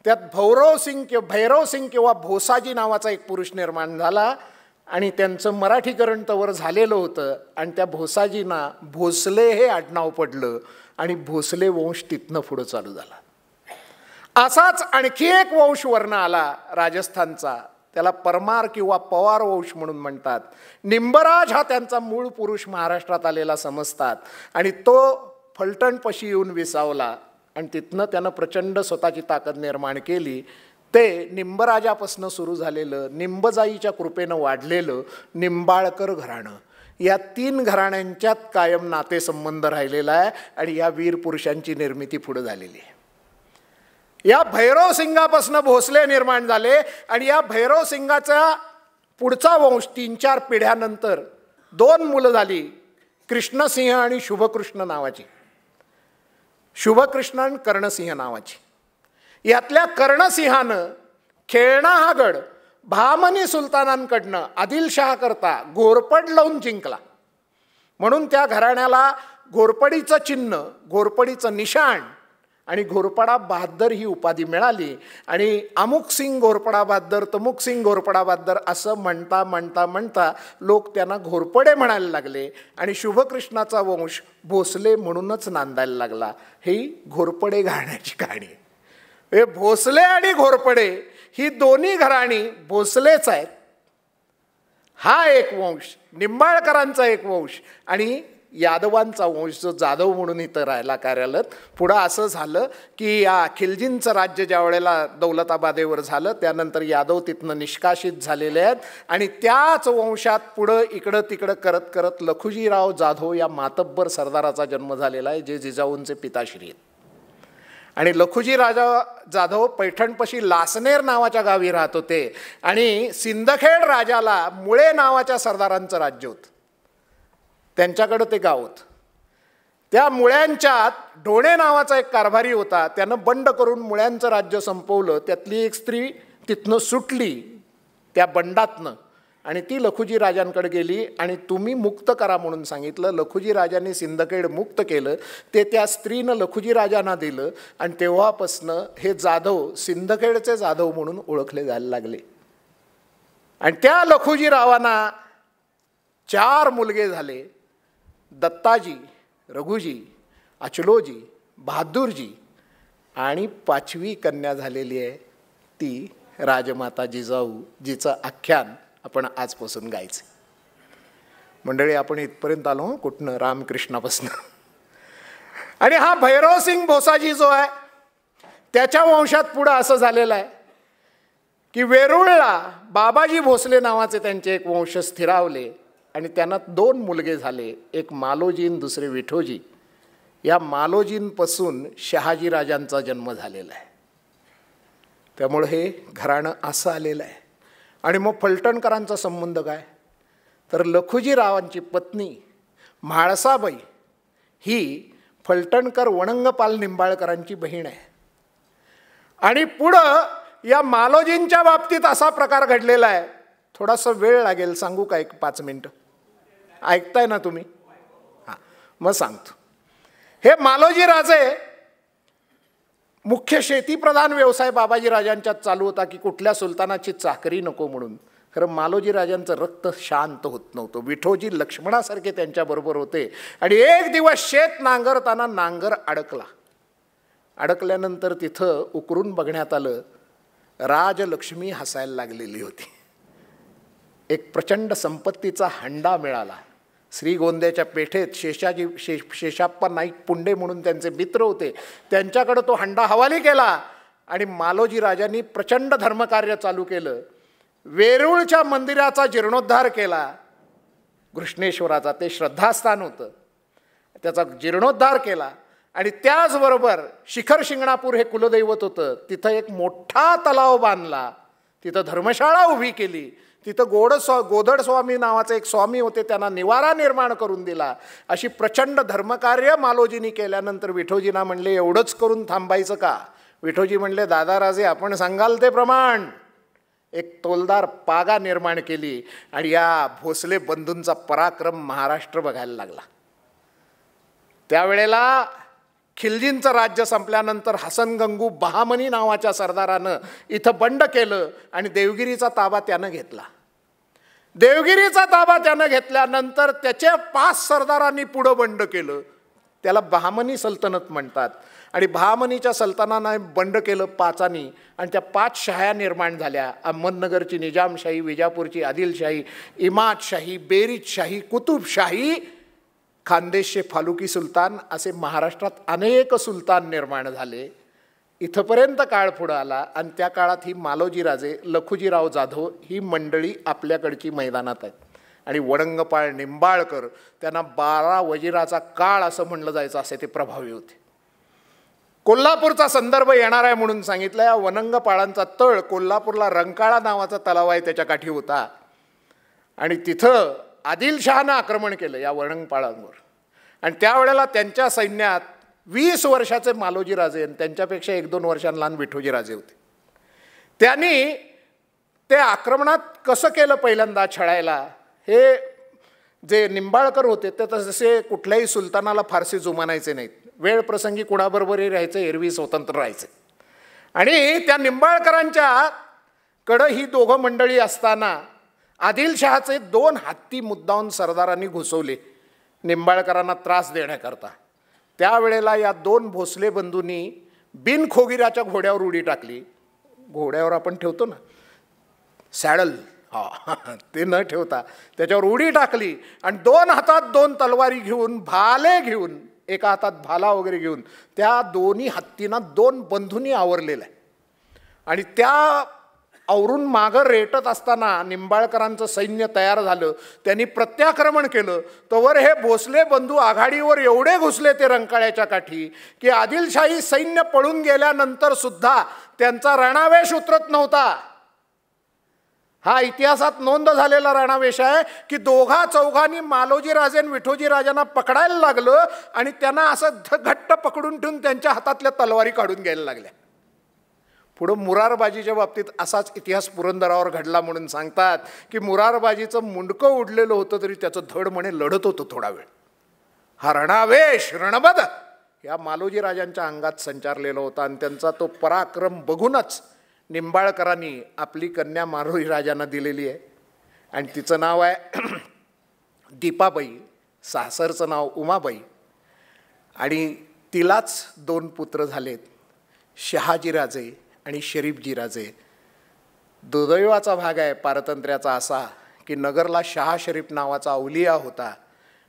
F: त्यात भैरव सिंग किंवा भोसाजी नावाचा एक पुरुष निर्माण झाला. आणि त्यांचं मराठीकरण तवर झालेलं होतं. आणि त्या भोसाजींना भोसले हे आडनाव पडलं आणि भोसले वंश तिथनं पुढं चालू झाला. असाच आणखी एक वंश वर्ण आला राजस्थानचा, त्याला परमार किंवा पवार वंश म्हणून म्हणतात. निंबराज हा त्यांचा मूळ पुरुष महाराष्ट्रात आलेला समजतात. आणि तो फलटणपाशी येऊन विसावला आणि तिथनं त्यानं प्रचंड स्वतःची ताकद निर्माण केली. ते निंबराजापासून सुरू झालेलं, निंबजाईच्या कृपेनं वाढलेलं निंबाळकर घराणं, या 3 घराण्यांच्यात कायम नातेसंबंध राहिलेला आहे. आणि या वीर पुरुषांची निर्मिती पुढे झालेली आहे. या भैरव सिंगापासून भोसले निर्माण झाले. आणि या भैरव सिंगाचा पुढचा वंश 3-4 पिढ्यानंतर 2 मुलं झाली, कृष्णसिंह आणि शुभकृष्ण नावाची, शुभकृष्ण आणि कर्णसिंह नावाची. यातल्या कर्णसिंहानं खेळणा हा गड बहामनी सुलतानांकडनं आदिलशहा करता घोरपड लावून जिंकला. म्हणून त्या घराण्याला घोरपडीचं चिन्ह, घोरपडीचं निशाण आणि घोरपडा बहादर ही उपाधी मिळाली. आणि अमुक सिंग घोरपडा बहादर, तमुक सिंग घोरपडा बहादर असं म्हणता म्हणता म्हणता लोक त्यांना घोरपडे म्हणायला लागले आणि शुभकृष्णाचा वंश भोसले म्हणूनच नांदायला लागला. ही घोरपडे घराण्याची कहाणी आहे. हे भोसले आणि घोरपडे ही दोन्ही घराणी भोसलेच आहेत. हा एक वंश, निंबाळकरांचा एक वंश आणि यादवांचा वंश जो जाधव म्हणून इथं राहिला कार्यालयात. पुढं असं झालं की या खिलजींचं राज्य ज्या वेळेला दौलताबादेवर झालं त्यानंतर यादव तिथनं निष्कासित झालेले आहेत आणि त्याच वंशात पुढं इकडं तिकडं करत करत लखुजीराव जाधव या मातब्बर सरदाराचा जन्म झालेला आहे, जे जिजाऊंचे पिताश्री आहेत. आणि लखुजी राजा जाधव पैठणपाशी लासनेर नावाच्या गावी राहत होते आणि सिंदखेड राजाला मुळे नावाच्या सरदारांचं राज्य होतं. त्यांच्याकडं ते गाव होतं. त्या मुळ्यांच्यात ढोणे नावाचा एक कारभारी होता. त्यानं बंड करून मुळ्यांचं राज्य संपवलं. त्यातली एक स्त्री तिथनं सुटली त्या बंडातनं आणि ती लखुजी राजांकडे गेली आणि तुम्ही मुक्त करा म्हणून सांगितलं. लखुजी राजांनी सिंदखेड मुक्त केलं. ते त्या स्त्रीनं लखुजी राजांना दिलं आणि तेव्हापासनं हे जाधव सिंदखेडचे जाधव म्हणून ओळखले जायला लागले. आणि त्या लखुजीरावांना 4 मुलगे झाले. दत्ताजी, रघुजी, अचलोजी, बहादूरजी आणि 5वी कन्या झालेली आहे ती राजमाता जिजाऊ, जिचं आख्यान आपण आजपासून गायचं. मंडळी, आपण इथपर्यंत आलो कुठनं, रामकृष्णापासून. आणि हा भैरवसिंग भोसाजी जो आहे त्याच्या वंशात पुढं असं झालेलं आहे की वेरूळला बाबाजी भोसले नावाचे त्यांचे एक वंश स्थिरावले आणि त्यांना 2 मुलगे झाले. एक मालोजी आणि दुसरे विठोजी. या मालोजींपासून शहाजीराजांचा जन्म झालेला आहे. त्यामुळे हे घराणं असं आलेलं आहे. आणि मग फलटणकरांचा संबंध काय, तर लखुजीरावांची पत्नी म्हाळसाबाई ही फलटणकर वणंगपाल निंबाळकरांची बहीण आहे. आणि पुढं या मालोजींच्या बाबतीत असा प्रकार घडलेला आहे. थोडासा वेळ लागेल, सांगू का, 5 मिनटं ऐकताय ना तुम्ही? हां, मग सांगतो. हे मालोजी राजे मुख्य शेतीप्रधान व्यवसाय बाबाजी राजांच्यात चालू होता की कुठल्या सुलतानाची चाकरी नको म्हणून. खरं मालोजी राजांचं रक्त शांत होत नव्हतं. विठोजी लक्ष्मणासारखे त्यांच्याबरोबर होते. आणि एक दिवस शेत नांगरताना नांगर अडकला. अडकल्यानंतर तिथं उकरून बघण्यात आलं, राजलक्ष्मी हसायला लागलेली होती. एक प्रचंड संपत्तीचा हंडा मिळाला. श्रीगोंद्याच्या पेठेत शेषाप्पा नाईक पुंडे म्हणून त्यांचे मित्र होते, त्यांच्याकडे तो हंडा हवाली केला. आणि मालोजी राजांनी प्रचंड धर्मकार्य चालू केलं. वेरूळच्या मंदिराचा जीर्णोद्धार केला. घृष्णेश्वराचा ते श्रद्धास्थान होतं, त्याचा जीर्णोद्धार केला. आणि त्याचबरोबर शिखर शिंगणापूर हे कुलदैवत होतं, तिथं एक मोठा तलाव बांधला. तिथं धर्मशाळा उभी केली. तिथं गोधड स्वामी नावाचे एक स्वामी होते, त्यांना निवारा निर्माण करून दिला. अशी प्रचंड धर्मकार्य मालोजींनी केल्यानंतर विठोजींना म्हणले, एवढंच करून थांबायचं का? विठोजी म्हणले, दादाराजे आपण सांगाल ते प्रमाण. एक तोलदार पागा निर्माण केली आणि या भोसले बंधूंचा पराक्रम महाराष्ट्र बघायला लागला. त्यावेळेला खिलजींचं राज्य संपल्यानंतर हसन गंगू बहामनी नावाच्या सरदारानं इथं बंड केलं आणि देवगिरीचा ताबा त्यानं घेतला. देवगिरीचा ताबा त्यानं घेतल्यानंतर त्याच्या 5 सरदारांनी पुढं बंड केलं. त्याला बहामनी सल्तनत म्हणतात. आणि बहामनीच्या सल्तनाने बंड केलं 5 आणि त्या 5 शाह्या निर्माण झाल्या. अहमदनगरची निजामशाही, विजापूरची आदिलशाही, इमादशाही, बेरीजशाही, कुतुबशाही, खानदेशचे फालुकी सुलतान, असे महाराष्ट्रात अनेक सुलतान निर्माण झाले. इथंपर्यंत काळ पुढं आला आणि त्या काळात ही मालोजी राजे, लखुजीराव जाधव ही मंडळी आपल्याकडची मैदानात आहेत. आणि वणंगपाळ निंबाळकर, त्यांना 12 वजिराचा काळ असं म्हणलं जायचं, असे ते प्रभावी होते. कोल्हापूरचा संदर्भ येणार आहे म्हणून सांगितलं. या वणंगपाळांचा तळ कोल्हापूरला रंकाळा नावाचा तलाव आहे त्याच्या काठी होता. आणि तिथं आदिलशहानं आक्रमण केलं या वणंगपाळांवर. आणि त्यावेळेला त्यांच्या सैन्यात 20 वर्षाचे मालोजी राजे आणि त्यांच्यापेक्षा 1-2 वर्षांनी लहान विठोजी राजे होते. त्यांनी ते आक्रमणात कसं केलं पहिल्यांदा छळायला, हे जे निंबाळकर होते ते तसे कुठल्याही सुलतानाला फारसे जुमानायचे नाहीत. वेळ प्रसंगी कुणाबरोबरही राहायचे, एरवी स्वतंत्र राहायचे. आणि त्या निंबाळकरांच्या कडं ही दोघं मंडळी असताना आदिलशहाचे 2 हत्ती मुद्दाहून सरदारांनी घुसवले निंबाळकरांना त्रास देण्याकरता. त्यावेळेला या 2 भोसले बंधूंनी बिनखोगिराच्या घोड्यावर उडी टाकली. घोड्यावर आपण ठेवतो ना सॅडल, ते न ठेवता त्याच्यावर उडी टाकली आणि 2 हातात 2 तलवारी घेऊन, भाले घेऊन, एका हातात भाला वगैरे घेऊन त्या दोन्ही हत्तींना 2 बंधूंनी आवरलेलं आहे. आणि त्या आवरून मागं रेटत असताना निंबाळकरांचं सैन्य तयार झालं. त्यांनी प्रत्याक्रमण केलं. तोवर हे भोसले बंधू आघाडीवर एवढे घुसले ते रंकाळ्याच्या काठी की आदिलशाही सैन्य पळून गेल्यानंतर सुद्धा त्यांचा रणावेश उतरत नव्हता. हा इतिहासात नोंद झालेला रणावेश आहे की 2-4 मालोजी राजे आणि विठोजी राजांना पकडायला लागलं आणि त्यांना असं घट्ट पकडून ठेवून त्यांच्या हातातल्या तलवारी काढून घ्यायला लागल्या. पुढं मुरारबाजीच्या बाबतीत असाच इतिहास पुरंदरावर घडला म्हणून सांगतात की मुरारबाजीचं मुंडकं उडलेलं होतं तरी त्याचं धड म्हणे लढत होतं थोडा वेळ. हा रणावेश, रणबद या मालोजी राजांच्या अंगात संचारलेला होता. आणि त्यांचा तो पराक्रम बघूनच निंबाळकरांनी आपली कन्या मारोळी राजांना दिलेली आहे. आणि तिचं नाव आहे दीपाबाई, सासरचं नाव उमाबाई. आणि तिलाच 2 पुत्र झालेत, शहाजीराजे आणि शरीफजी राजे. दुर्दैवाचा भाग आहे पारतंत्र्याचा असा की नगरला शहा शरीफ नावाचा अवलिया होता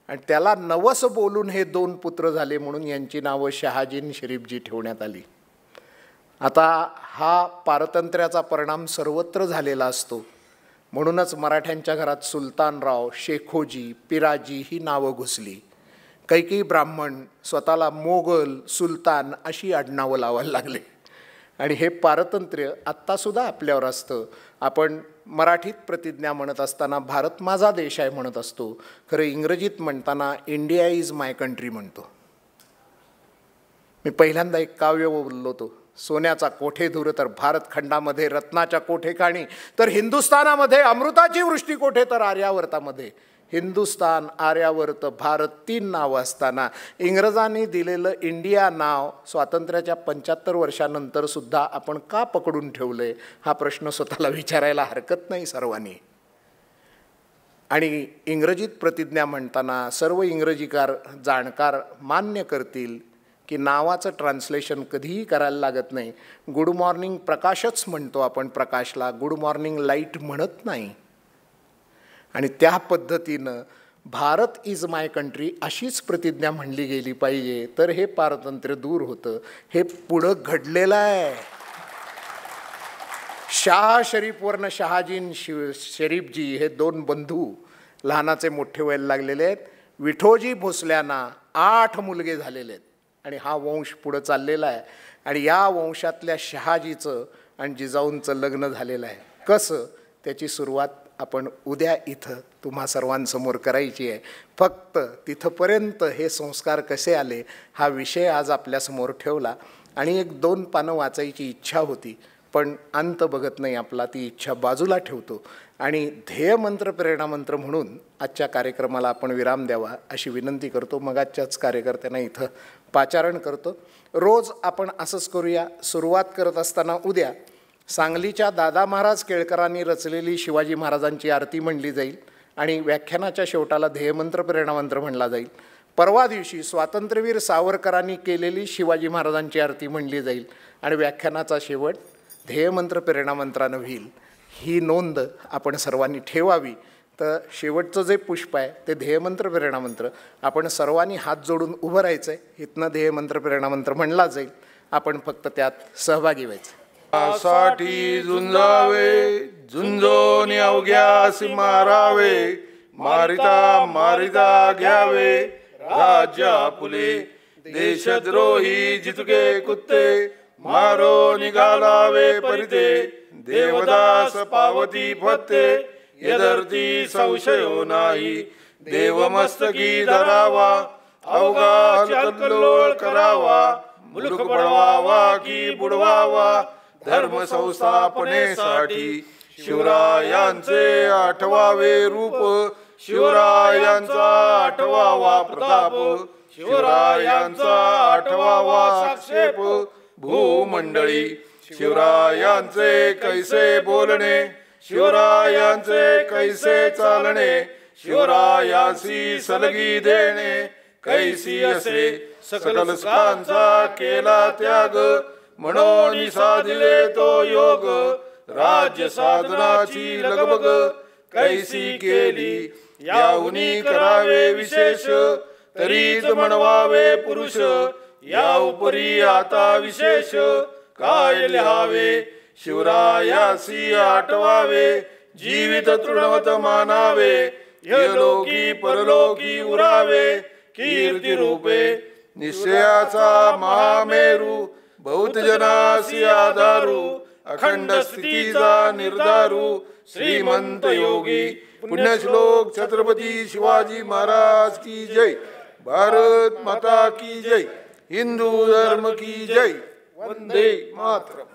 F: आणि त्याला नवस बोलून हे 2 पुत्र झाले म्हणून यांची नावं शहाजी आणि शरीफजी ठेवण्यात आली. आता हा पारतंत्र्याचा परिणाम सर्वत्र झालेला असतो. म्हणूनच मराठ्यांच्या घरात सुलतानराव, शेखोजी, पिराजी ही नावं घुसली. कैकी ब्राह्मण स्वतःला मोगल, सुलतान अशी आडनावं लावायला लागले. आणि हे पारतंत्र्य आत्तासुद्धा आपल्यावर असतं. आपण मराठीत प्रतिज्ञा म्हणत असताना भारत माझा देश आहे म्हणत असतो, खरं इंग्रजीत म्हणताना इंडिया इज माय कंट्री म्हणतो. मी पहिल्यांदा एक काव्य बोललो होतो, सोन्याचा कोठेधूर तर भारतखंडामध्ये, रत्नाच्या कोठेखाणी तर हिंदुस्थानामध्ये, अमृताची वृष्टी कोठे तर आर्यावर्तामध्ये. हिंदुस्तान, आर्यावर्त, भारत 3 नावं असताना इंग्रजांनी दिलेलं इंडिया नाव स्वातंत्र्याच्या 75 वर्षानंतर सुद्धा आपण का पकडून ठेवलंय हा प्रश्न स्वतःला विचारायला हरकत नाही सर्वांनी. आणि इंग्रजीत प्रतिज्ञा म्हणताना सर्व इंग्रजीकार जाणकार मान्य करतील की नावाचं ट्रान्सलेशन कधीही करायला लागत नाही. गुड मॉर्निंग प्रकाशच म्हणतो आपण प्रकाशला, गुड मॉर्निंग लाईट म्हणत नाही. आणि त्या पद्धतीनं भारत इज माय कंट्री अशीच प्रतिज्ञा म्हणली गेली पाहिजे तर हे पारतंत्र्य दूर होतं. हे पुढं घडलेलं आहे. शाह शरीफवरनं शहाजीन शरीफजी हे 2 बंधू लहानाचे मोठे व्हायला लागलेले आहेत. विठोजी भोसल्यांना 8 मुलगे झालेले आहेत आणि हा वंश पुढं चाललेला आहे. आणि या वंशातल्या शहाजीचं आणि जिजाऊंचं लग्न झालेलं आहे. कसं, त्याची सुरुवात आपण उद्या इथं तुम्हा सर्वांसमोर करायची आहे. फक्त तिथंपर्यंत हे संस्कार कसे आले हा विषय आज आपल्यासमोर ठेवला. आणि 1-2 पानं वाचायची इच्छा होती पण अंत बघत नाही आपला, ती इच्छा बाजूला ठेवतो. आणि ध्येयमंत्र प्रेरणामंत्र म्हणून आजच्या कार्यक्रमाला आपण विराम द्यावा अशी विनंती करतो. मग आजच्याच कार्यकर्त्यांना इथं पाचारण करतो. रोज आपण असंच करूया. सुरुवात करत असताना उद्या सांगलीच्या दादा महाराज केळकरांनी रचलेली शिवाजी महाराजांची आरती म्हणली जाईल आणि व्याख्यानाच्या शेवटाला ध्येयमंत्र प्रेरणामंत्र म्हणला जाईल. परवा दिवशी स्वातंत्र्यवीर सावरकरांनी केलेली शिवाजी महाराजांची आरती म्हणली जाईल आणि व्याख्यानाचा शेवट ध्येयमंत्र प्रेरणामंत्रानं होईल. ही नोंद आपण सर्वांनी ठेवावी. तर शेवटचं जे पुष्प आहे ते ध्येयमंत्र प्रेरणामंत्र आपण सर्वांनी हात जोडून उभं राहायचं आहे. इथनं ध्येयमंत्र प्रेरणामंत्र म्हणला जाईल. आपण फक्त त्यात सहभागी व्हायचं.
H: साठी झुंजावे झुंजोनी अवघ्यासी मारावे, मारिता मारिता घ्यावे राज्या फुले. देशद्रोही जितके कुत्ते मारो निघालावे परिते. देवदास पावती फत्ते यदर्थी संशयो नाही. देवमस्तकी धरावा अवघा कल्लोळ करावा, मुलुख बळवावा की बुडवावा, धर्म संस्थापनेसाठी शिवरायांचे आठवावे रूप, शिवरायांचा आठवावा प्रताप, शिवरायांचा आठवावा साक्षेप, भूमंडळी शिवरायांचे कैसे बोलणे, शिवरायांचे कैसे चालणे, शिवरायासी सलगी देणे, कैसी असे सकल सुखांचा केला त्याग, म्हणून साधिले तो योग, राज्य साधनाची लगबग कैसी केली, याहुनी करावे विशेष, तरीच म्हणवावे पुरुष, या उपरी आता विशेष काय लिहावे, शिवरायासी आठवावे, जीवित तृणवत मानावे, यलोकी परलोकी उरावे, कीर्ती रूपे निश्चयाचा महामेरू, बहुत जनासी आधारू, अखंड स्थितीचा निर्धारू, श्रीमंत योगी पुण्यश्लोक छत्रपती शिवाजी महाराज की जय, भारत माता की जय, हिंदू धर्म की जय, वंदे मातरम.